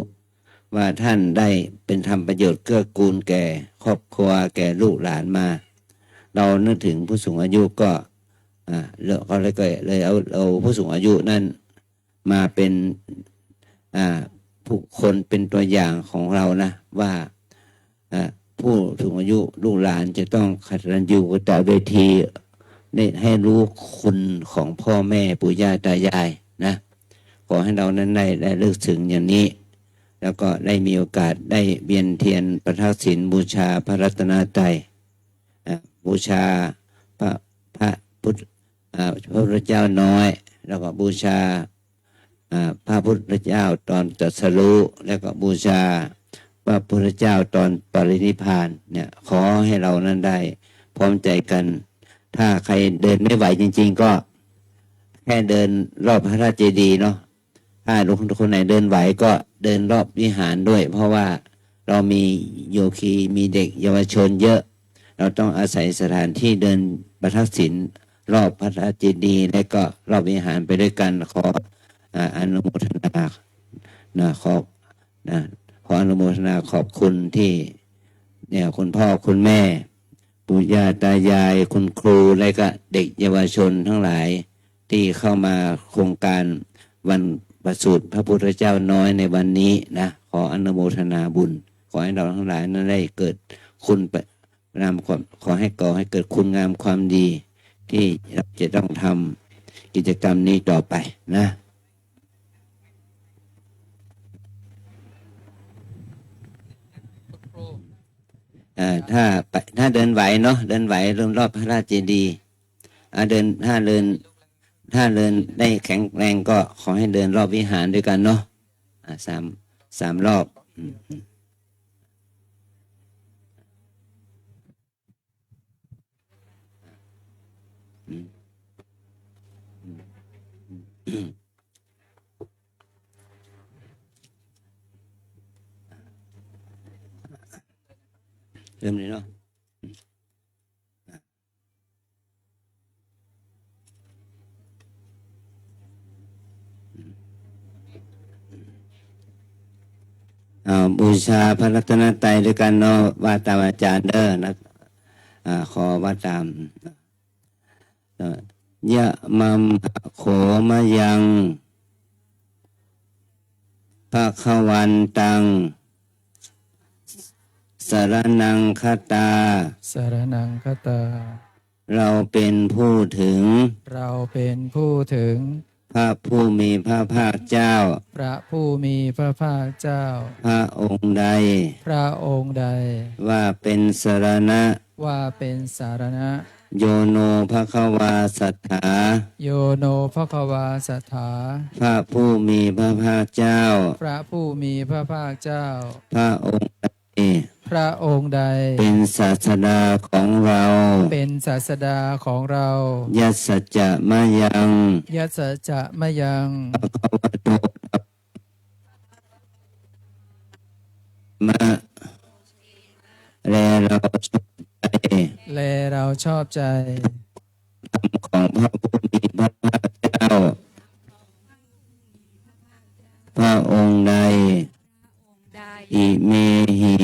ว่าท่านได้เป็นทำประโยชน์เกื้อกูลแก่ครอบครัวแก่ลูกหลานมาเรานึกถึงผู้สูงอายุก็เขาเลยเอาผู้สูงอายุนั่นมาเป็นผู้คนเป็นตัวอย่างของเรานะว่าผู้สูงอายุลูกหลานจะต้องขัดรันยูกตเวทีให้รู้คุณของพ่อแม่ปู่ย่าตายายนะขอให้เรานั้นได้เลิกถึงอย่างนี้แล้วก็ได้มีโอกาสได้เวียนเทียนประทักษิณบูชาพระรัตนตรัยบูชาพระพุทธเจ้าน้อย แล้วก็บูชาพระพุทธเจ้าตอนตรัสรู้แล้วก็บูชาพระพุทธเจ้าตอนปรินิพพานเนี่ยขอให้เรานั้นได้พร้อมใจกัน ถ้าใครเดินไม่ไหวจริงๆก็แค่เดินรอบพระราชเจดีย์เนาะถ้าคนไหนเดินไหวก็เดินรอบวิหารด้วยเพราะว่าเรามีโยคีมีเด็กเยาวชนเยอะเราต้องอาศัยสถานที่เดินประทักษิณรอบพระราชเจดีย์และก็รอบวิหารไปด้วยกันขออนุโมทนาขออนุโมทนาขอบคุณที่เนี่ยคุณพ่อคุณแม่ปู่ย่าตายายคุณครูและก็เด็กเยาวชนทั้งหลายที่เข้ามาโครงการวันประสูติพระพุทธเจ้าน้อยในวันนี้นะขออนุโมทนาบุญขอให้เราทั้งหลายนั้นได้เกิดคุณนามความขอให้ก่อให้เกิดคุณงามความดีที่เราจะต้องทำกิจกรรมนี้ต่อไปนะถ้าเดินไหวเนาะเดินไหวรอบพระราชเจดีย์ถ้าเดินได้แข็งแรงก็ขอให้เดินรอบวิหารด้วยกันเนาะสามรอบเริ่มเลยเนาะบูชาพระรัตนตรัยด้วยกันเนาะว่าตามอาจารย์เด้อนะขอว่าตามยะมัมโขมะยังภะคะวันตังสรณังคตา สรณังคตา เราเป็นผู้ถึง เราเป็นผู้ถึง พระผู้มีพระภาคเจ้า พระผู้มีพระภาคเจ้า พระองค์ใด พระองค์ใด ว่าเป็นสรณะ ว่าเป็นสารณะ โยโนภควาสัทธา โยโนภควาสัทธา พระผู้มีพระภาคเจ้า พระผู้มีพระภาคเจ้า พระองค์ใด พระองค์ใด เป็นศาสดาของเรา เป็นศาสดาของเรา ยัสสจจะมะยัง ยัสสะจะมะยัง ภควโตมะแลเราชอบใจ แลเราชอบใจ ของพระผู้มีพระภาคเจ้า พระองค์ใด อิเมหิ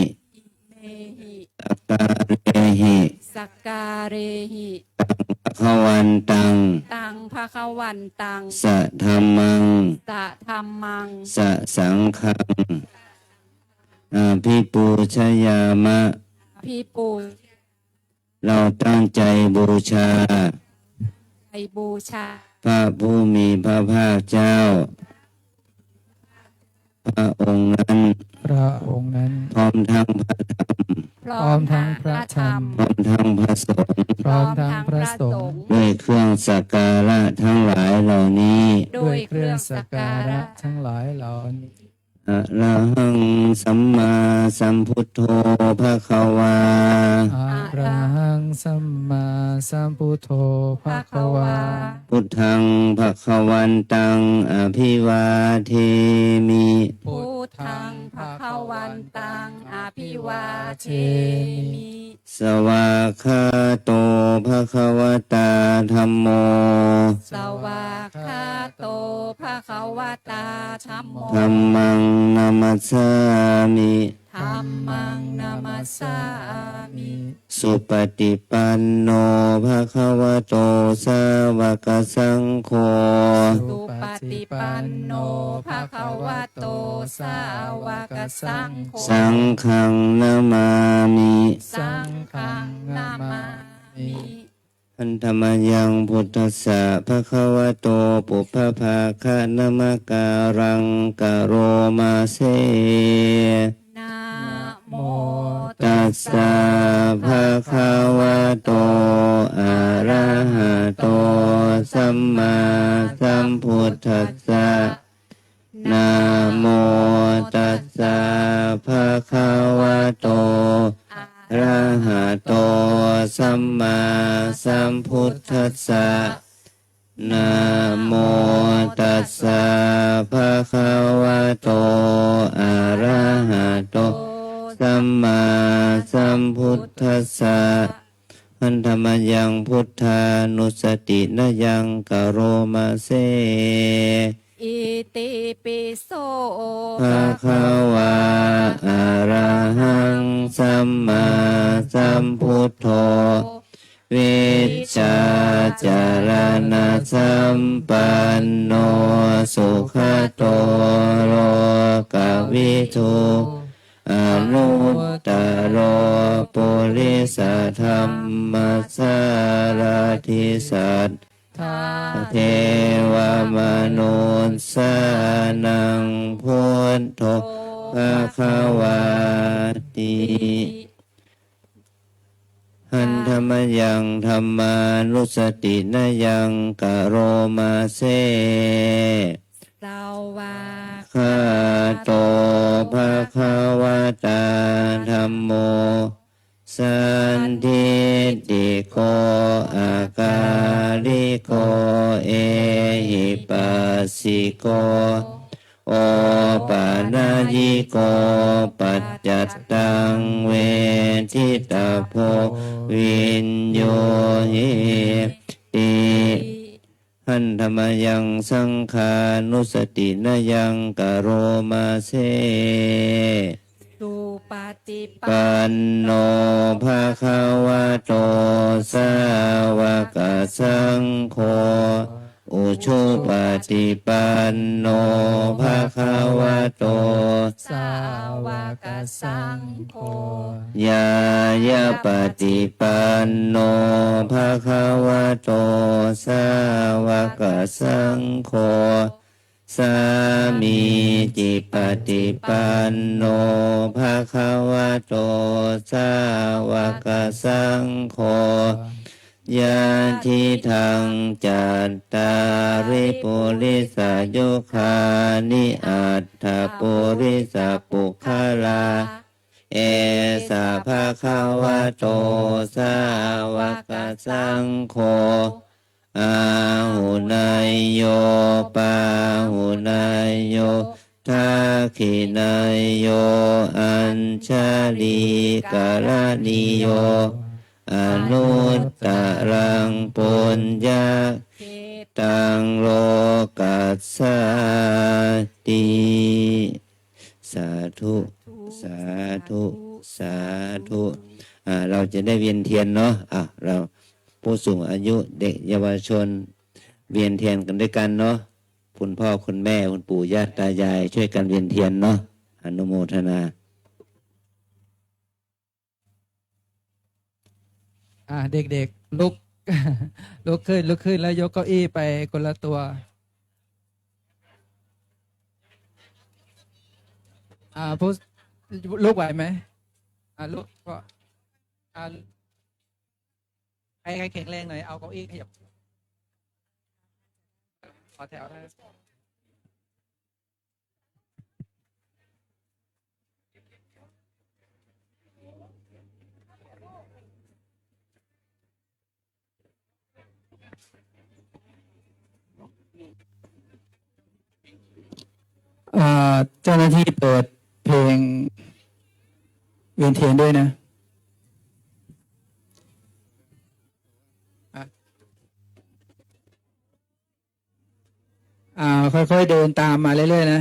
สักการเรหิ สักการเรหิ ภควันตัง ตังภควันตัง สะธัมมัง สะธัมมัง สะสังฆังอาภิปูชยามะ พี่ปู เราตั้งใจบูชา ไปบูชา พระผู้มีพระภาคเจ้า พระองค์นั้น พระองค์นั้น พร้อมทั้งพระธรรม พร้อมทั้งพระธรรม พร้อมทั้งพระสงฆ์ พร้อมทั้งพระสงฆ์ ด้วยเครื่องสักการะทั้งหลายเหล่านี้ ด้วยเครื่องสักการะทั้งหลายเหล่านี้ อะระหังสัมมาสัมพุทโธภะคะวา อะระหังสัมมาสัมพุทโธภะคะวา พุทธังภะคะวันตังอภิวาเทมิ พุทธังภควันตังอภิวาเทมิ สวากขาโตภะคะวตาธัมโม สวากขาโตภควตาธัมโม ธัมมังนามัสสามิ ธัมมังนามัสสามิ สุปฏิปันโนภะคะวะโตสาวกสังโฆ สุปฏิปันโนภควโตสาวกสังโฆ สังฆังนามามิ สังฆังนามามิ อันธรรมยังพุทธัสสะภะคะวะโตปุพพภาคะนะมะการังกะโรมาเส นะโม ตัสสะภะคะวะโตอะระหะโตสัมมาสัม ธัสสะนะโมตัสสะภะคะวะโตอะระหะโตสัมมาสัมพุทธัสสะนะโมตัสสะภะคะวะโตอะระหะโตสัมมาสัมพุทธัสสะหันธรรมยังพุทธานุสตินะยังกะโรมาเซ อิติปิโส ภะคะวะอะระหังสัมมาสัมพุทโธวิชชาจารณะสัมปันโนสุขโตโลกวิทูอนุตตโรปุริสธรรมสารทิสัตทาเทวมนุษย์สานังพุทโธภะคะวาติหันธรรมยังธรรมานุสตินะยังกะโรมาเซ สวา คาโตภะคะวะตาธัมโมสันทิติโกอาการิโกเอหิปัสสิโกโอปานายิโกปัจจัตตังเวทิตาโพวินโยหิติหันธรรมยังสังขานุสตินะยังกะโรมาเซ สุปฏิปั ปั น นโนภะคะวะโตสาวกสังโฆอุชุปฏิปันโนภะคะวะโต สาวกสังโฆ ยายาปฏิปันโนภะคะวะโตสาวกสังโฆสามีจิปฏิปันโนภะคะวะโตสาวกสังโฆยะทิทังจัตตาริปุริสยุคานิอัตถปุริสปุคลาเอสะภะคะวะโตสาวกสังโฆอาหุนายโยปาหุนายโยทักขินายโยอัญชลีกาลนิโยอนุตตรังปุญญาตังโลกัสสาติสาธุสาธุสาธุเราจะได้เวียนเทียนเนาะเราผู้สูงอายุเด็กเยาวชนเวียนเทียนกันด้วยกันเนาะคุณพ่อคุณแม่คุณปู่ย่าตายายช่วยกันเวียนเทียนเนาะอนุโมทนา เด็กๆลุก ลุกขึ้นแล้วยกเก้าอี้ไปคนละตัวผู้ลุกไหวไหมลุกก็ใครแข็งแรงหน่อยเอาเก้าอี้ขยับขอแถวได้เจ้าหน้าที่เปิดเพลงเวียนเทียนด้วยนะค่อยๆเดินตามมาเรื่อยๆนะ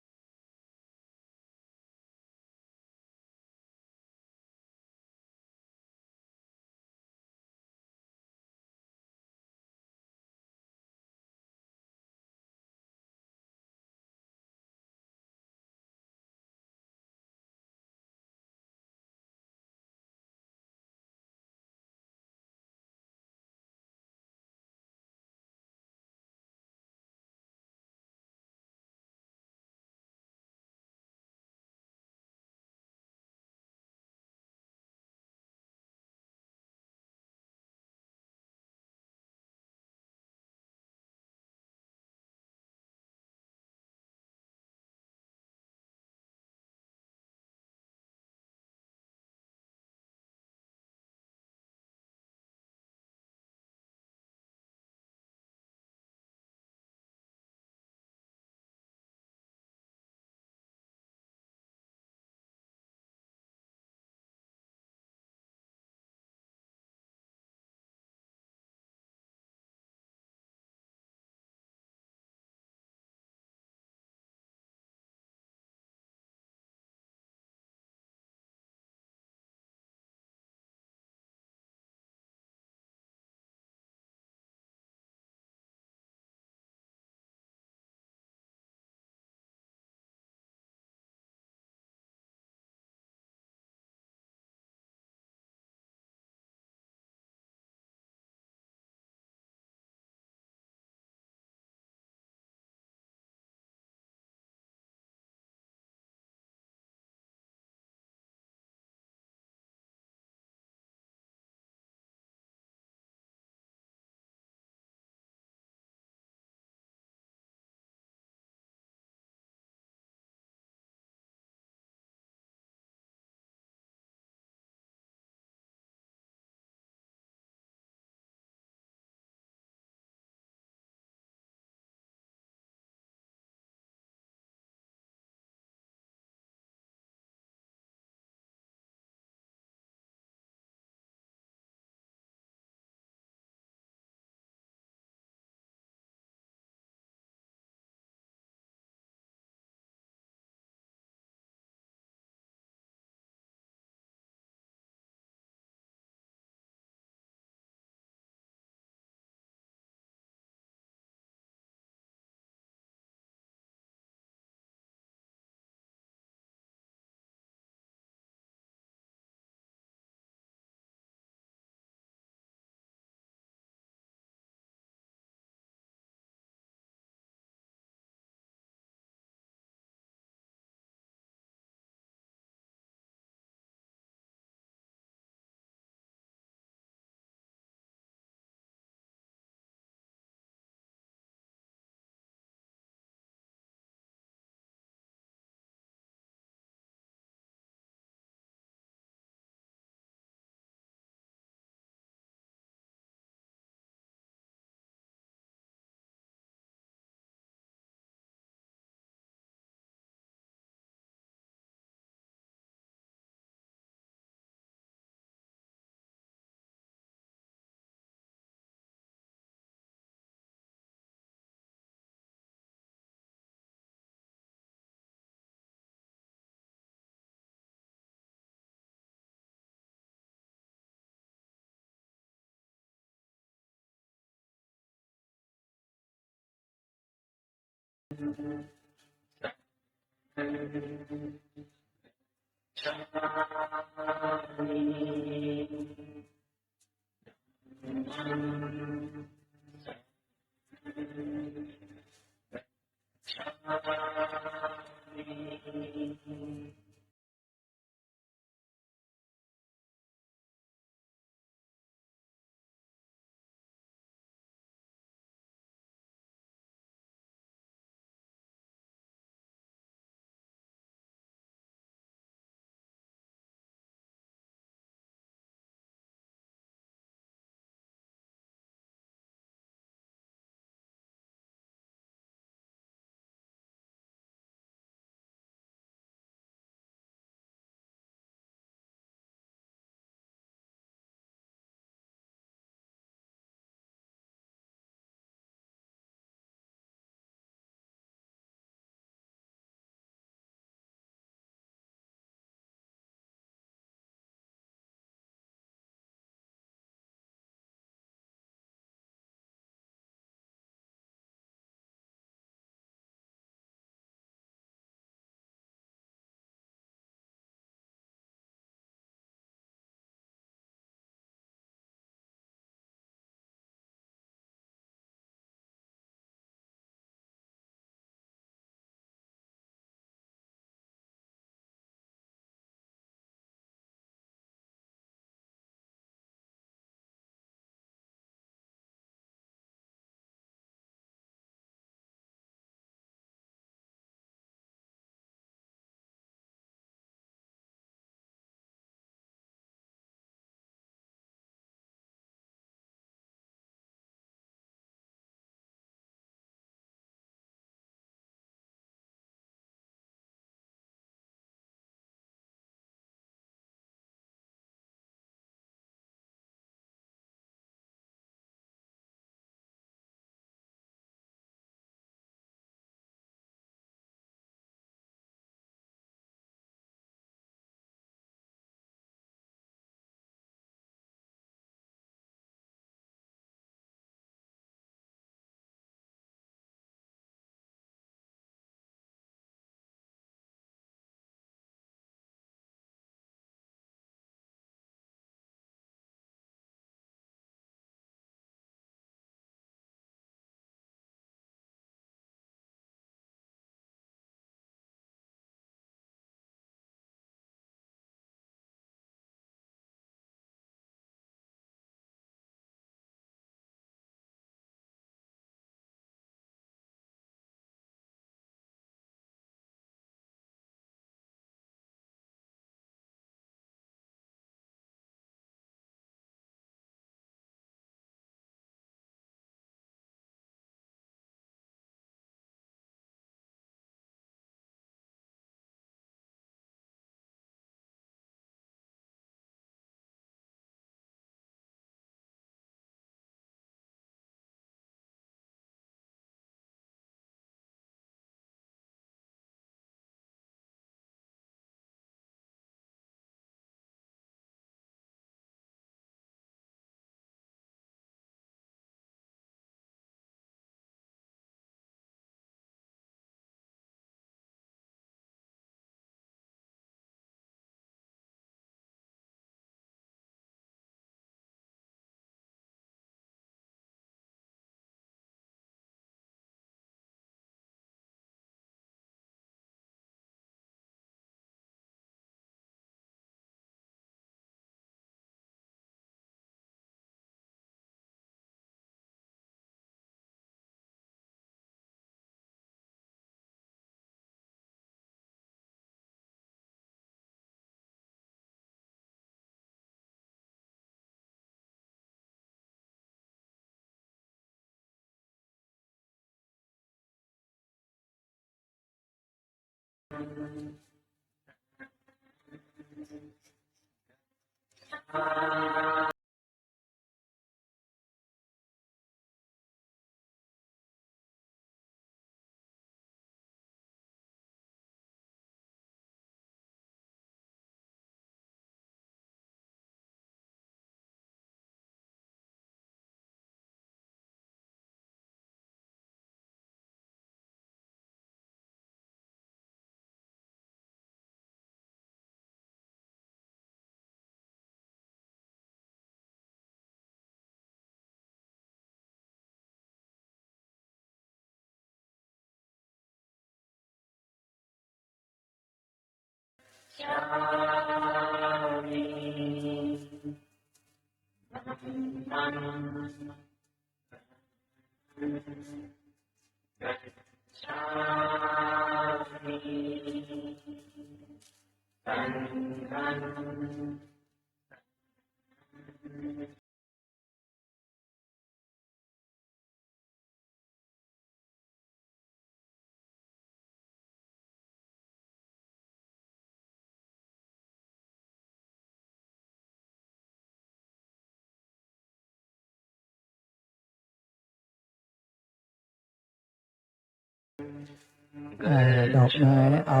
ดอกไม้เอา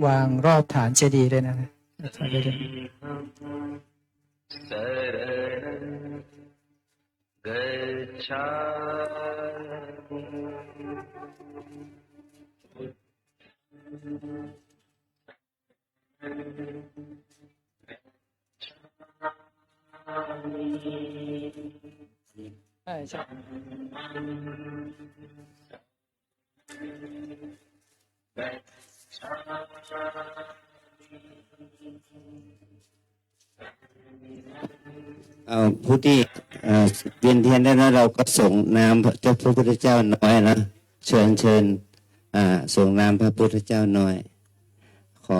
วางรอบฐานเจดีย์ด้วยนะอาจารย์ด้วย ใช่ใช่ เอาผู้ที่เวียนเทียนได้แล้วเราก็ส่งน้ำพระพุทธเจ้าน้อยนะเชิญส่งน้ำพระพุทธเจ้าน้อย ขอ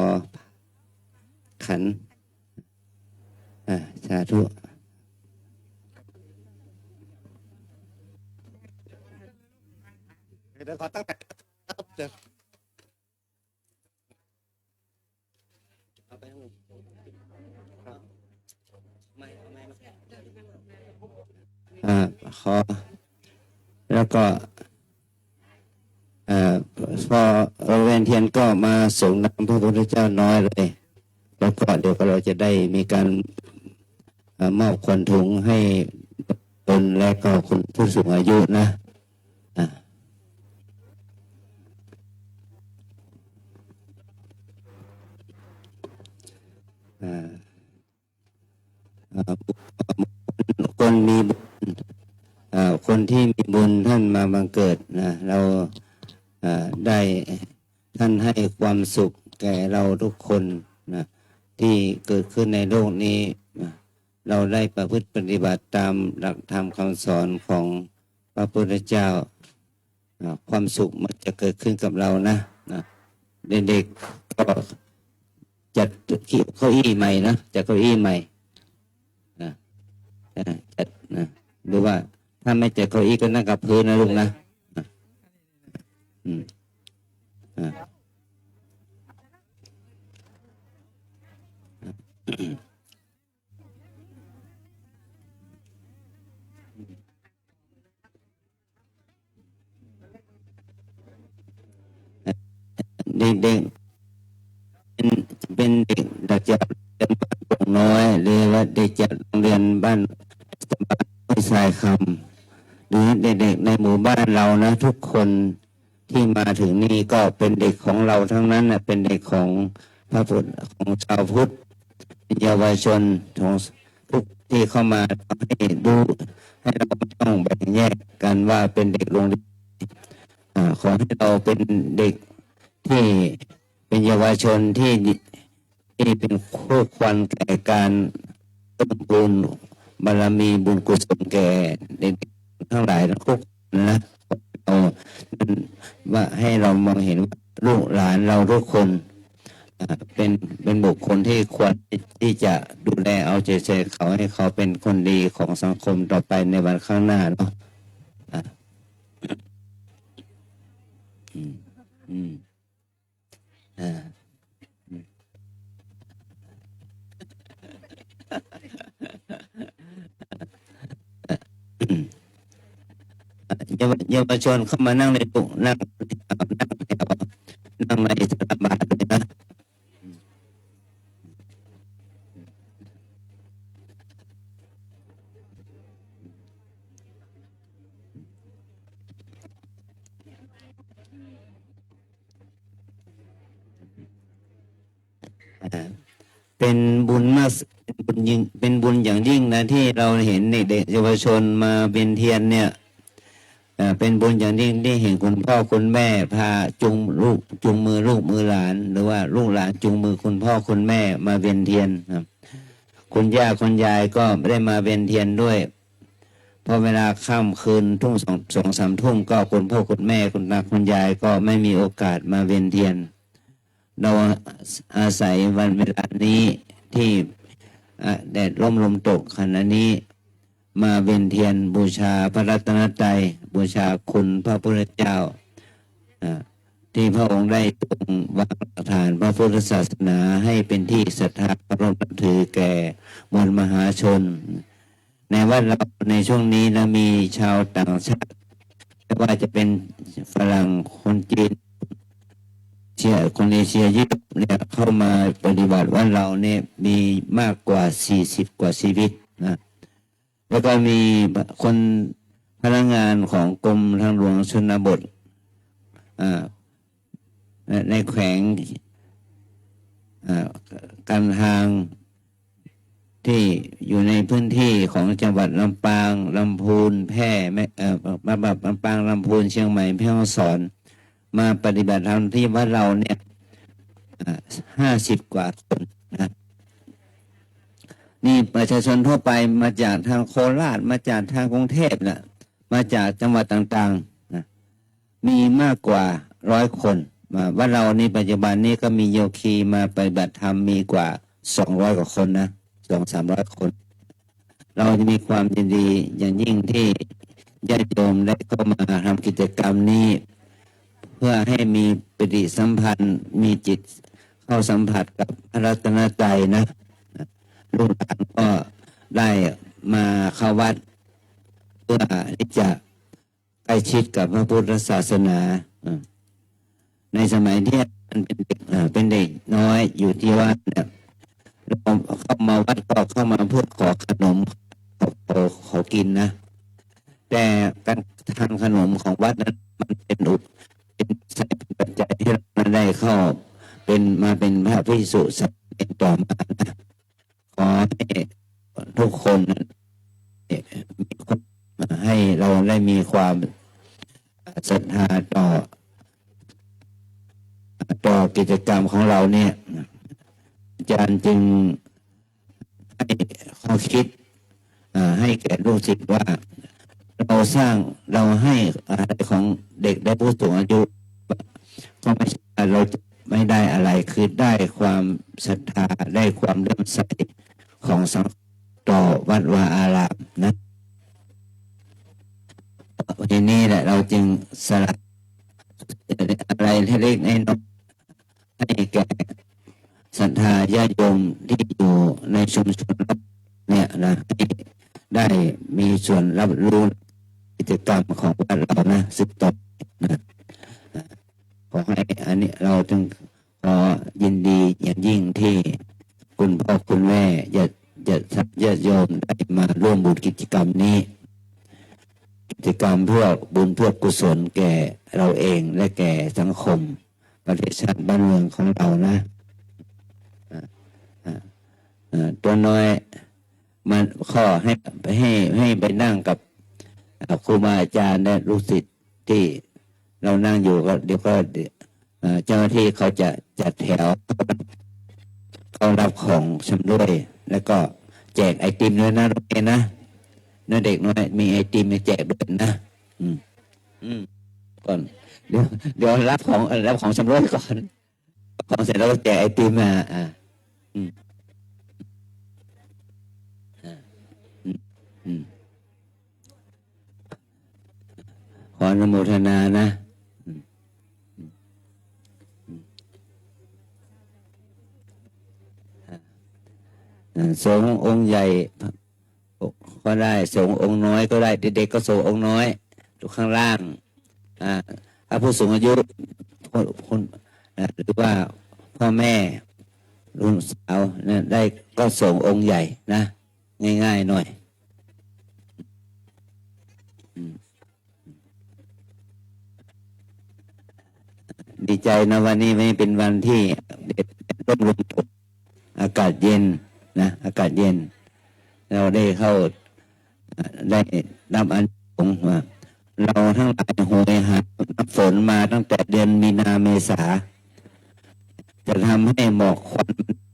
ขันสาธุเดี๋ยวขอตั้งแต่เดี๋ยว ขอแล้วก็พอเราเวียนเทียนก็มาส่งน้ำพระพุทธเจ้าน้อยเลยแล้วก็เดี๋ยวเราจะได้มีการมอบขวัญถุงให้ตนและก็คนผู้สูงอายุนะคนมีบุญคนที่มีบุญท่านมาบังเกิดนะเราได้ท่านให้ความสุขแก่เราทุกคนนะที่เกิดขึ้นในโลกนี้นะเราได้ประพฤติปฏิบัติตามหลักธรรมคำสอนของพระพุทธเจ้าความสุขมันจะเกิดขึ้นกับเรานะเด็กๆก็จัดเก้าอี้ใหม่นะจัดเก้าอี้ใหม่จัดนะหรือว่าถ้าไม่จัดเก้าอี้ก็นั่งกับพื้นนะลูกนะเด็กๆเป็นเด็กจากโรงเรียนบ้านโป่งน้อยหรือว่าเด็กจากโรงเรียนบ้านห้วยทรายคำหรือเด็กๆในหมู่บ้านเรานะทุกคนที่มาถึงนี่ก็เป็นเด็กของเราทั้งนั้นนะเป็นเด็กของพระพุทธของชาวพุทธเยาวชนของทุกที่เข้ามาให้ดูให้เราไม่ต้องแบ่งแยกกันว่าเป็นเด็กโรงเรียนขอให้เราเป็นเด็กที่เป็นเยาวชนที่เป็นคู่ควรแก่การต้นบุญบารมีบุญกุศลแก่เด็กทั้งหลายทุกนะเราว่าให้เรามองเห็นว่าลูกหลานเราทุกคนเป็นบุคคลที่ควรที่จะดูแลเอาใจใส่เขาให้เขาเป็นคนดีของสังคมต่อไปในวันข้างหน้าเนาะเยาวชนเข้ามานั่งในตุนั่งในสถาบันเลยนะเป็นบุญมากเป็นบุญอย่างยิ่งนะที่เราเห็นเด็กเยาวชนมาเวียนเทียนเนี่ย เป็นบุญอย่างยิ่งที่เห็นคุณพ่อคุณแม่พาจูงมือลูกมือหลาน หรือว่าลูกหลานจูงมือคุณพ่อคุณแม่มาเวียนเทียนครับคุณย่าคุณยายก็ไม่ได้มาเวียนเทียนด้วยพอเวลาค่ำคืนทุ่มสองสามทุ่มก็คุณพ่อคุณแม่คุณตาคุณยายก็ไม่มีโอกาสมาเวียนเทียนเราอาศัยวันเวลานี้ที่แดดร่มลมตกขณะนี้มาเวียนเทียนบูชาพระรัตนตรัยบูชาคุณพระพุทธเจ้าที่พระองค์ได้ทรงวางหลักฐานพระพุทธศาสนาให้เป็นที่ศรัทธาเคารพนับถือแก่มวลมหาชนในวัดเราในช่วงนี้นะมีชาวต่างชาติไม่ว่าจะเป็นฝรั่งคนจีนคนเอเชียยุโรปเนี่ยเข้ามาปฏิบัติวัดเราเนี่ยมีมากกว่า40กว่าชีวิตนะแล้วก็มีคนพนักงานของกรมทางหลวงชนบทในแขวงการทางที่อยู่ในพื้นที่ของจังหวัดลำปางลำพูนแพร่ลำปางลำพูนเชียงใหม่แพร่ฮ่องสอนมาปฏิบัติธรรมที่วัดเราเนี่ย50กว่าคนนะนี่ประชาชนทั่วไปมาจากทางโคราชมาจากทางกรุงเทพนะมาจากจังหวัดต่างๆนะมีมากกว่า100 คนมาวัดเรานี่ปัจจุบันนี้ก็มีโยคีมาปฏิบัติธรรมมีกว่า200 กว่าคนนะ200-300 คน เราจะมีความยินดีอย่างยิ่งที่ญาติโยมได้เข้ามาทำกิจกรรมนี้เพื่อให้มีปฏิสัมพันธ์มีจิตเข้าสัมผัสกับพระรัตนตรัยนะลูกหลานก็ได้มาเข้าวัดเพื่อที่จะใกล้ชิดกับพระพุทธศาสนาในสมัยที่มันเป็นเด็กน้อยอยู่ที่วัดเนี่ยเราเข้ามาวัดก็เข้ามาเพื่อขอขนมขอกินนะแต่การทานขนมของวัดนั้นมันเป็นปัจจัยที่เราได้เข้ามาเป็นพระภิกษุสามเณรต่อมานะขอให้ทุกคนมีคนให้เราได้มีความศรัทธาต่อกิจกรรมของเราเนี่ยอาจารย์จึงให้ข้อคิดให้แก่ลูกศิษย์ว่าเราให้อะไรของเด็กได้ผู้สูงอายุก็ไม่ใช่เราไม่ได้อะไรคือได้ความศรัทธาได้ความเลื่อมใสของสังคมต่อวัดวาอารามนะทีนี้แหละเราจึงสละอะไรเล็กๆน้อยๆให้แก่ศรัทธาญาติโยมที่อยู่ในชุมชนเนี่ยนะได้มีส่วนรับรู้กิจกรรมของวัดเรานะสืบต่อนะขอให้อันนี้เราจึงขอยินดีอย่างยิ่งที่คุณพ่อคุณแม่ญาติโยมได้มาร่วมบุญกิจกรรมนี้กิจกรรมเพื่อบุญเพื่อกุศลแก่เราเองและแก่สังคมประเทศชาติบ้านเมืองของเรานะตัวน้อยมันข้อให้ไปนั่งกับครูบาอาจารย์และลูกศิษย์ที่เรานั่งอยู่ก็เดี๋ยวก็เจ้าหน้าที่เขาจะจัดแถวเขารับของชำร่วยแล้วก็แจกไอติมด้วยนะเด็กนะเด็กน้อยมีไอติมมาแจกด้วยนะก่อนเดี๋ยวรับของชำร่วยก่อนของเสร็จแล้วก็แจกไอติมมาขออนุโมทนานะสงฆ์องค์ใหญ่ก็ได้สงฆ์องค์น้อยก็ได้เด็กๆก็สงฆ์องค์น้อยอยู่ข้างล่างถ้าผู้สูงอายุคนหรือว่าพ่อแม่ลูกสาวได้ก็สงฆ์องค์ใหญ่นะง่ายๆหน่อยดีใจนะวันนี้ไม่เป็นวันที่ร่มลมตกอากาศเย็นนะอากาศเย็นเราได้เข้าได้รับอันสงส์มา เราทั้งหลายโหยหาน้ำฝนมาตั้งแต่เดือนมีนาเมษาจะทำให้หมอกควัน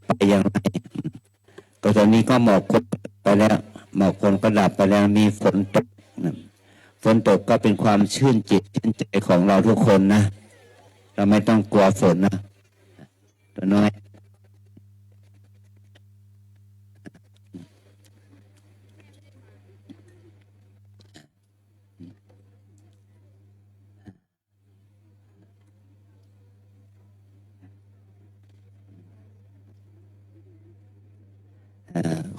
ไปอย่างไรก็ตอนนี้ก็หมอกควันไปแล้วหมอกควันก็ดับไปแล้วมีฝนตกฝนตกก็เป็นความชื่นจิตชื่นใจของเราทุกคนนะเราไม่ต้องกลัวฝนนะตัวน้อย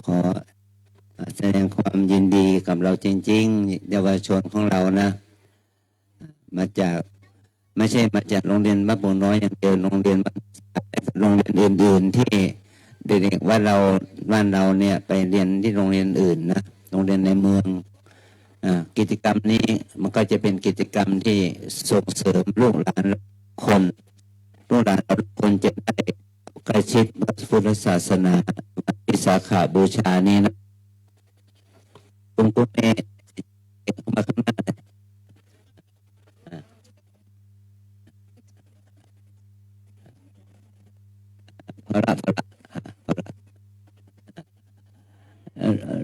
ขอแสดงความยินดีกับเราจริงๆเยาวชนของเรานะมาจากไม่ใช่มาจากโรงเรียนบ้านโป่งน้อยอย่างเดียวโรงเรียนอื่นๆที่เด็กๆว่าเราบ้านเราเนี่ยไปเรียนที่โรงเรียนอื่นนะโรงเรียนในเมืองกิจกรรมนี้มันก็จะเป็นกิจกรรมที่ส่งเสริมลูกหลานทุกคนจะได้ใกล้ชิดพระพุทธศาสนาวิสาขบูชานี้นะตรงนี้เข้ามาข้างหน้าพระ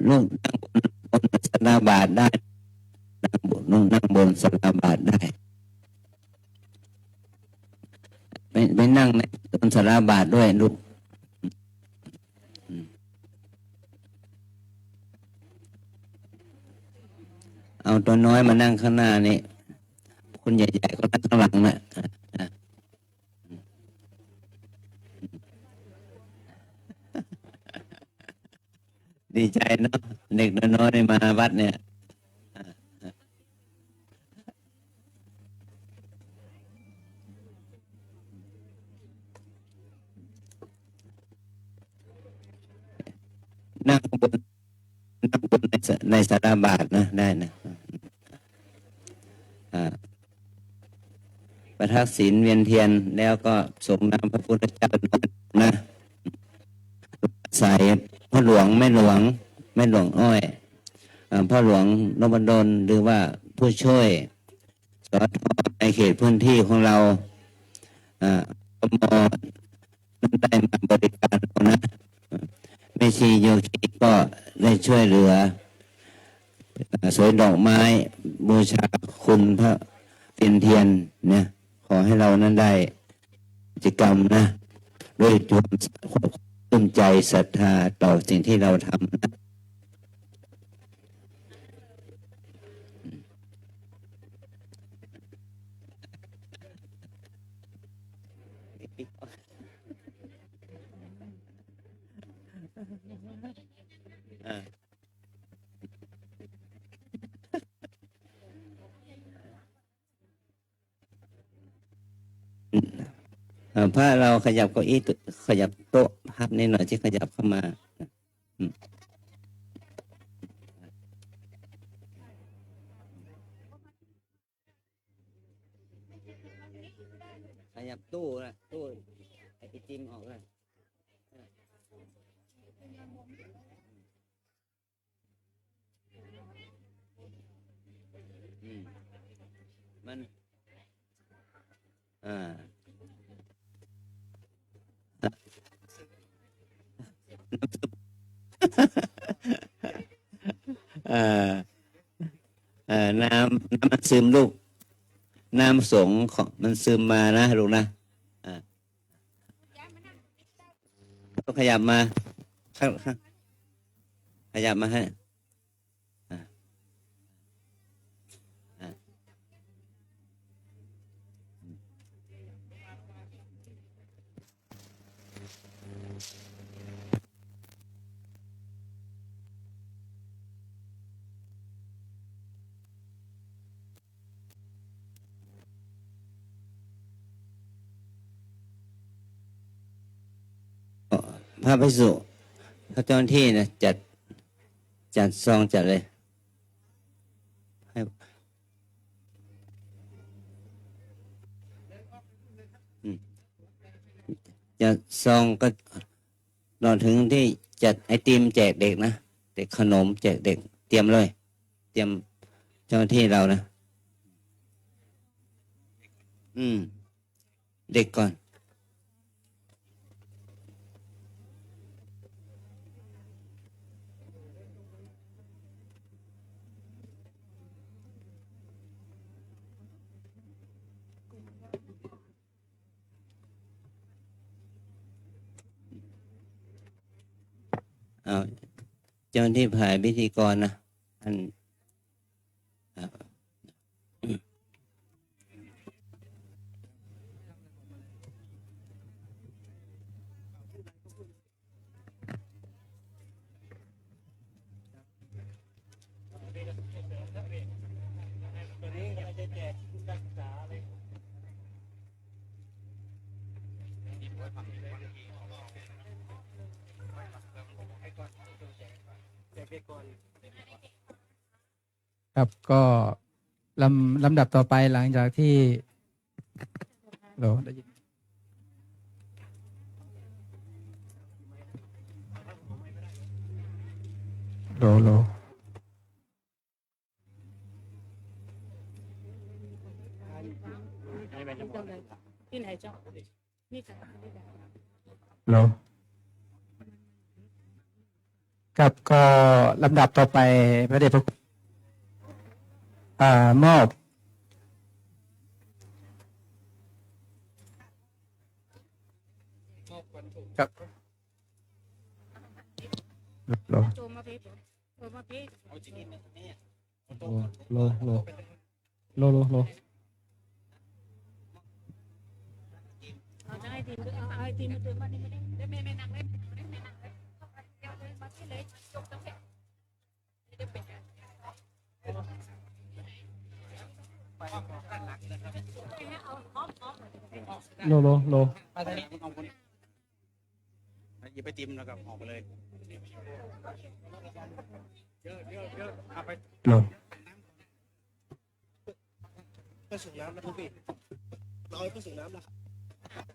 ลูกนั่งบนสลาบาทได้นั่งบนสลาบาทได้ไม่นั่งในบนสลาบาทด้วยลูกเอาตัวน้อยมานั่งข้างหน้านี่คนใหญ่ๆก็นั่งข้างหลังนะดีใจเนาะเด็กน้อยๆมาวัดเนี่ยนั่งบนในสาราบาทนะได้นะประทักศีลเวียนเทียนแล้วก็ส่งน้ำพระพุทธเจ้านะใส่พ่อหลวงแม่หลวงอ้อยพ่อหลวงนพดลหรือว่าผู้ช่วยสทในเขตพื้นที่ของเรากมได้มาบริการเรานะแม่ชีโยคีก็ได้ช่วยเหลือสวยดอกไม้บูชาคุณพระเวียนเทียนเนี่ยขอให้เรานั้นได้กิจกรรมนะด้วยความตั้งใจศรัทธาต่อสิ่งที่เราทำนะผ้าเราขยับเก้าอี้ขยับโต๊ะพับนิดหน่อยที่ขยับเข้ามาขยับตู้ไอติมออกเลยมันน้ำมันซึมลูกน้ำสงของมันซึมมานะลูกนะก็ขยับมาขยับมาให้พระภิกษุพระเจ้าหน้าที่นะจัดซองจัดเลยให้จัดซองก็รอถึงที่จัดไอติมแจกเด็กนะเด็กขนมแจกเด็กเตรียมเลยเตรียมเจ้าหน้าที่เรานะ เด็กก่อน เอาเจ้าหน้าที่ผ่ายพิธีกรนะอันอ่าครับก็ลำดับต่อไปหลังจากที่เราได้ยินโล ที่ไหนเจ้านี่ค่ะ เหรอครับก็ลำดับต่อไปพระเดชพระคุณมอบครับเหรอ โจมาพี่โจมาพี่ โลเอาได้ทีมเอาไอ้ทีมมาเดินมานี่ไม่ได้ไม่นั่งไม่นั่งเลยเดี๋ยวเลยมาที่เลยจบตรงนี้เดี๋ยวเป็นไง โล เอาคนหยิบไปติมแล้วก็ออกไปเลยเยอะเอาไป โล เพื่อสูงน้ำนะพี่เราเอาเพื่อสูงน้ำนะครับ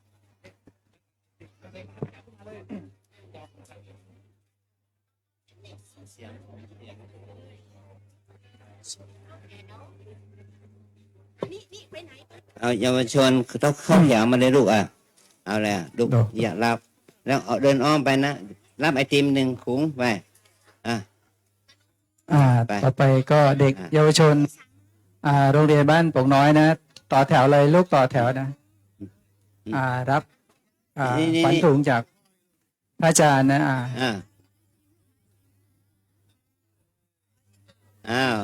เอาเยาวชนต้องเข้าแถวมาเลยลูกอ่ะ เอาเลยลูกอย่ารับ แล้วเดินอ้อมไปนะ รับไอติม1 ถุงไป ไป ต่อไปก็เด็กเยาวชนโรงเรียนบ้านโป่งน้อยนะ ต่อแถวเลยลูกต่อแถวนะ รับขวัญถุงจากพระอาจารย์นะอ้าว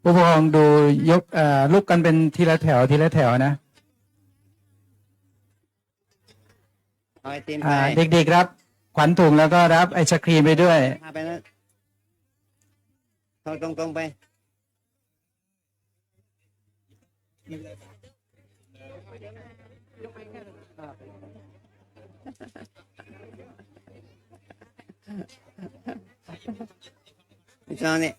ผู้ปกครองดูยกลุกกันเป็นทีละแถวนะ เอาไอติมไป เด็กๆรับขวัญถุงแล้วก็รับไอศครีมไปด้วย พาไปนะเข้าตรงๆไป พี่ชอนนี่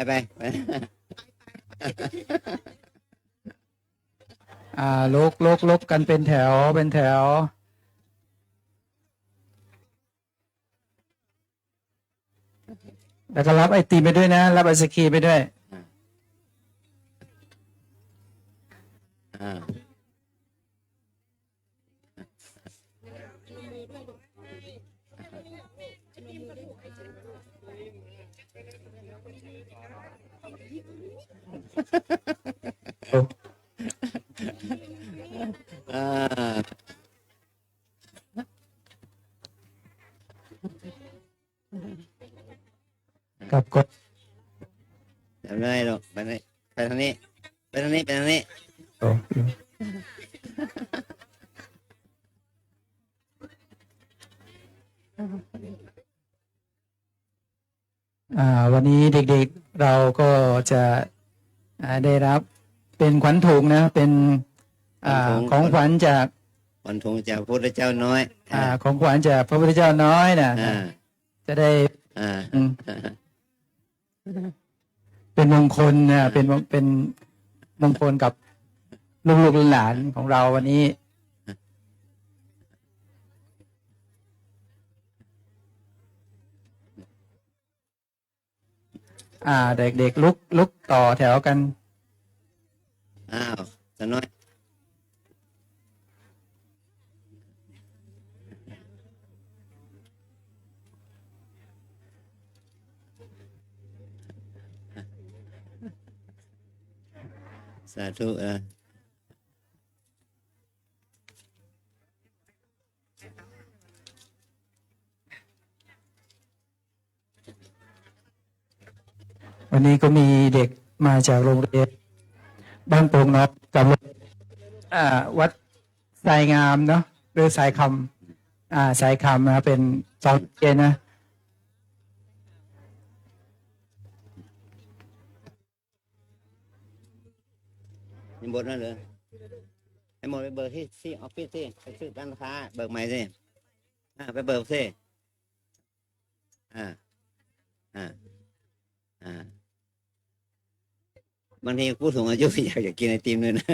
ไปลกกันเป็นแถวแล้วก็รับไอติมไปด้วยนะ รับไอศครีมไปด้วย กับกด เดี๋ยวไม่หรอกไปทางนี้ ไปทางนี้ วันนี้เด็กๆเราก็จะได้รับเป็นขวัญถุงนะ เป็นของขวัญจาก ขวัญถุงจากพระพุทธเจ้าน้อย ของขวัญจากพระพุทธเจ้าน้อยนะ อ่า จะได้ อ่า อืมเป็นมงคลนะเป็นมงคลกับลูกๆหลานของเราวันนี้ เด็กๆลุกต่อแถวกัน อ้าวสน้อยสาธุวันนี้ก็มีเด็กมาจากโรงเรียนบ้านโป่งนอกกับวัดสายงามเนาะหรือสายคำสายคำนะเป็นสองเกณฑ์นะ มีบทนั่นเหรอให้หมดไปเบิกที่ออฟฟิศสิไปซื้อร้านค้าเบิกใหม่สิไปเบิกสิอ่าอ่าอ่าบางทีผู้สูงอายุอยากกินไอติมเลยนะ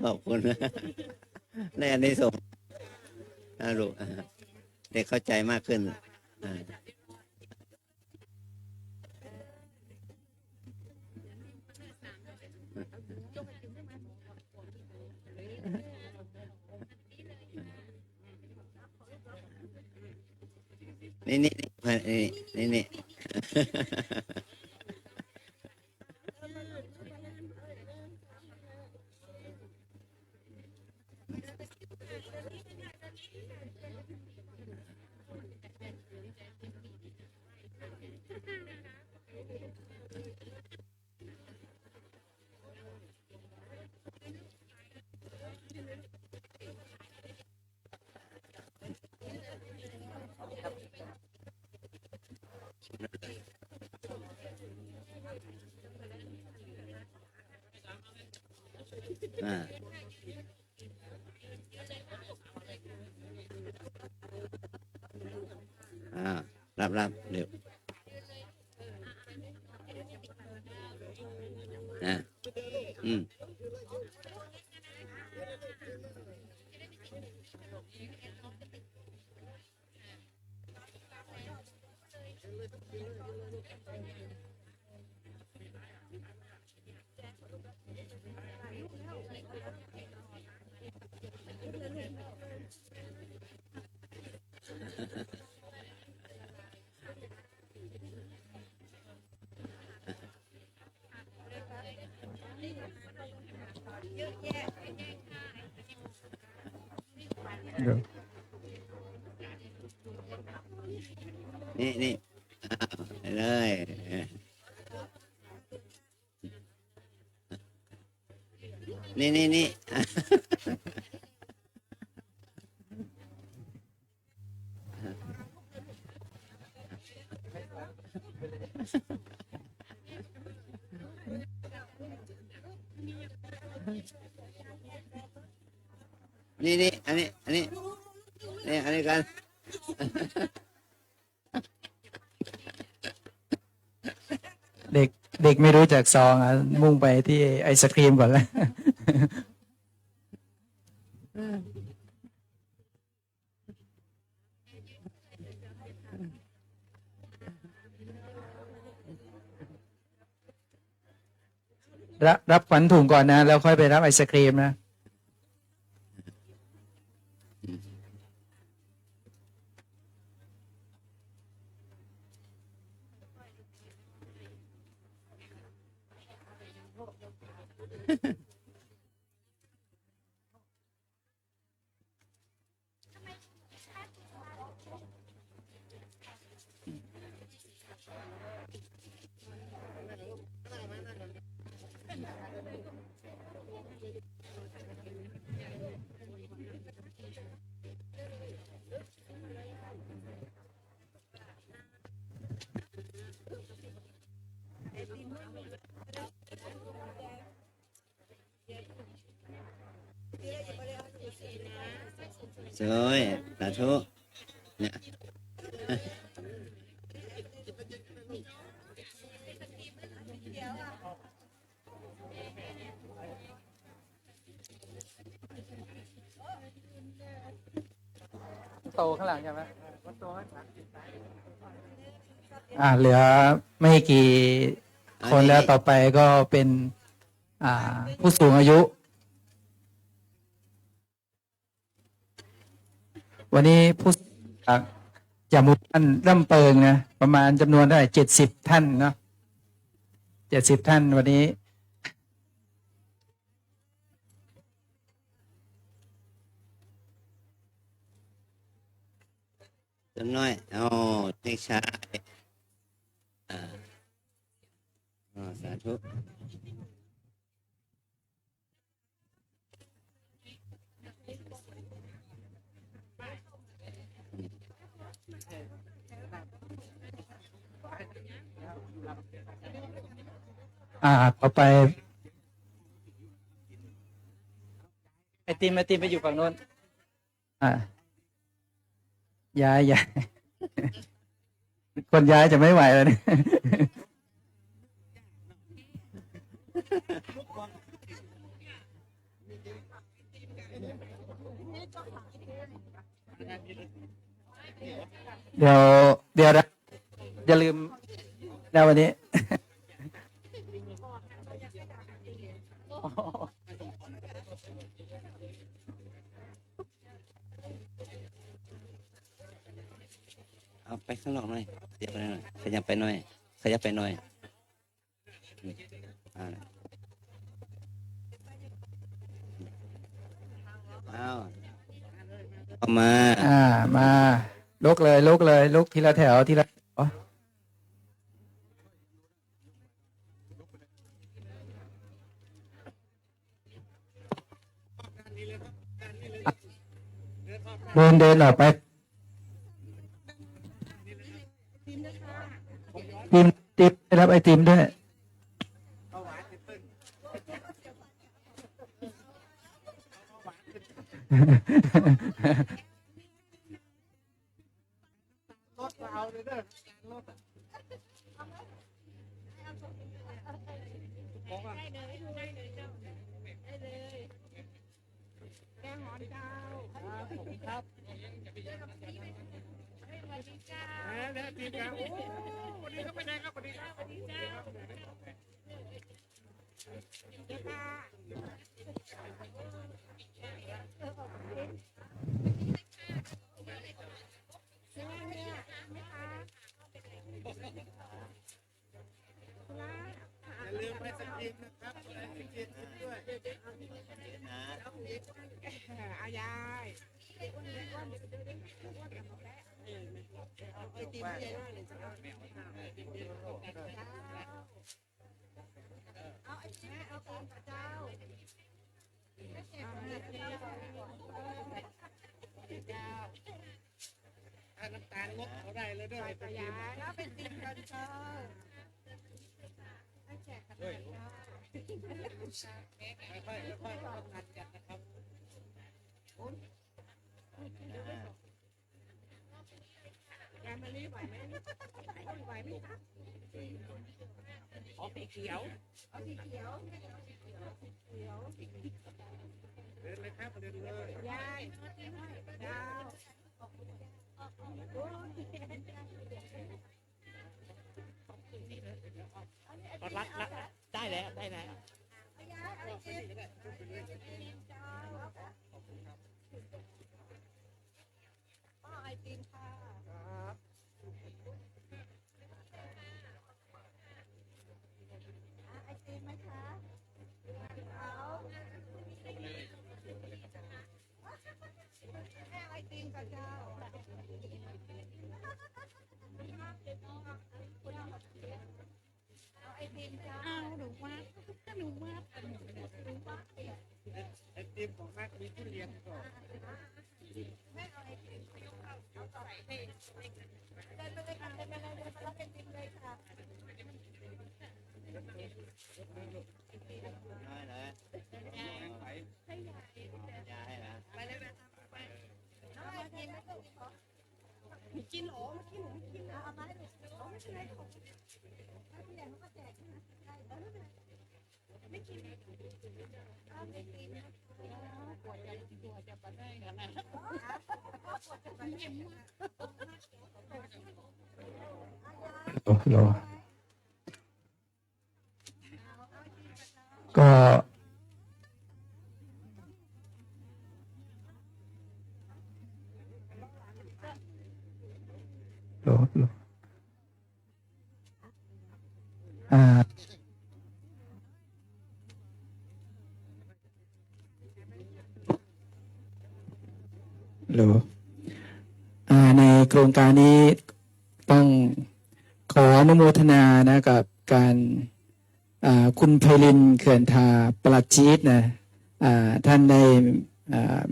ขอบคุณนะในอันนี้ส่งลูกเด็กเข้าใจมากขึ้นนี่รับเร็วนี่เลยนี่ นี่อันนี้กันเด็กไม่รู้จักซองมุ่งไปที่ไอศครีมก่อนแล้ว รับขวัญถุงก่อนนะแล้วค่อยไปรับไอศครีมนะ สวยสาธุเนี่ย โตข้างหลังใช่ไหมเหลือไม่กี่คนแล้วต่อไปก็เป็น ผู้สูงอายุ วันนี้ผู้จากหมู่บ้านร่ำเปิงนะประมาณจำนวนได้70 ท่านเนาะ70 ท่านวันนี้ จำน้อยเด็กชายสาธุต่อไปไอติมไปอยู่ฝั่งโน้นย้าย คนย้ายจะไม่ไหวแล้วเนี่ย เดี๋ยวนะอย่าลืมแล้ววันนี้ เอาไปข้างนอกหน่อยขยับไปหน่อยขยับไปหน่อยเอามาลุกเลยลุกทีละแถวทีละเดินออกไปติมได้รับไอติมด้วยน้ำตาลงดเขาได้เลยด้วยไปย้ายแล้วเป็นติมกันเจ้าค่อยๆทำกันนะครับงานมาลีไหวไหมไหวไหมครับสีเขียวเดินเลยครับเดินเลยย้ายดาวรัดได้แล้วไอติมค่ะไอติมไหมคะ อ้าวหนูว่าหนูว่า ไอติมของนักมีทุเรียนก่อน ได้เลยยายนะ กินหรอกินหนูกินเอามาให้หนูไม่เป็นไรของผู้ใหญ่เขาก็แจกนะไม่กินไม่กินกว่าจะไปได้กันนะเย็นมาก โลก็โลอ่าโลในโครงการนี้ต้องขออนุโมทนานะกับการคุณไพลินเขื่อนทาปลัดชีตนะท่านได้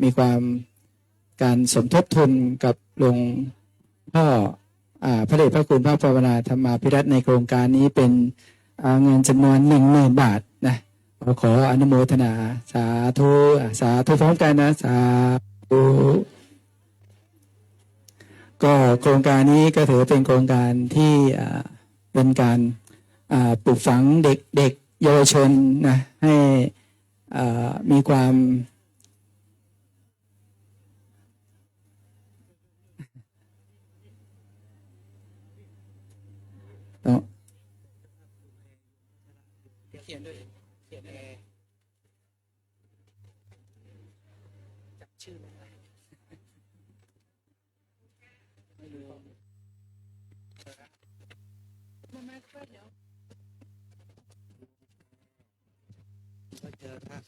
มีความการสมทบทุนกับหลวงพ่อพระเดชพระคุณพระภาวนาธรรมาภิรัตน์ในโครงการนี้เป็นเงินจำนวน 10,000 บาทนะขออนุโมทนาสาธุสาธุพร้อมกันนะสาธุก็โครงการนี้ก็ถือเป็นโครงการที่เป็นการปลูกฝังเด็กเยาวชนนะให้มีความเขียนด้วยเขียนจับชื่อไม่รู้ก็เจอพระ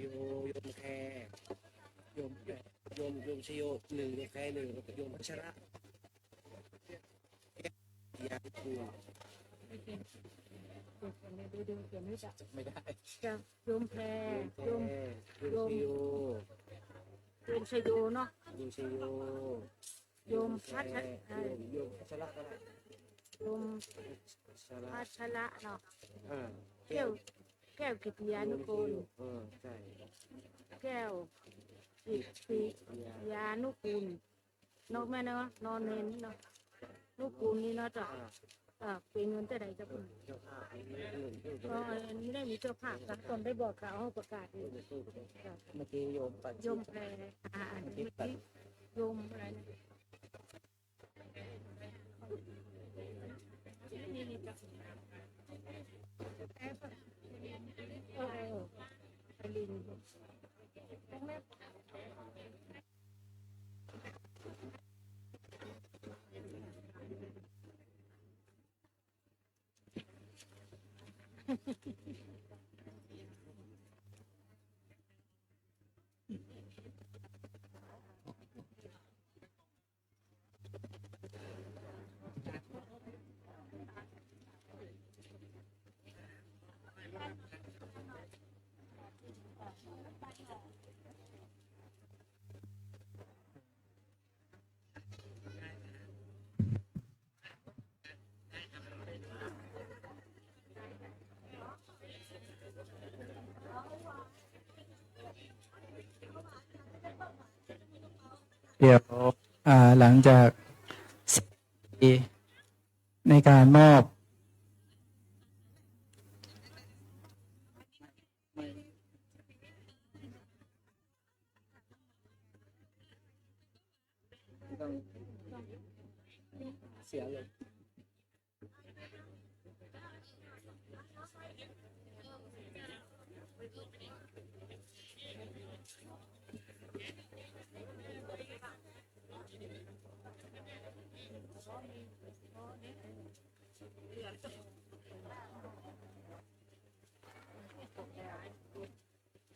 โยโยมแคโยมชโยหนึ่งโยมแคหนึ่งโยมพัชระยาคู ไม่ได้ จะโยมแพรโยม โยมชโย โยมชโยเนาะ โยมชโย โยมพัช โยมพัชระก็ได้ โยม พัชระ พัชระเนาะ อ่า แก้วกิตยานุกูล ใช่ แก้วกิตยานุกูลเนาะแม่เนาะนอนเน้นเนาะนุกูลนี่เนาะจ้ะเป็นเงินแต่ใดจะเป็น เจ้าภาพหนึ่ง ไม่ได้มีเจ้าภาพตอนได้บอกข่าวเขาประกาศอยู่ เมื่อกี้โยมปัจ โยมแพรอันนี้โยมอะไรนะไปลิน เดี๋ยวหลังจากในการมอบเสียเลย เ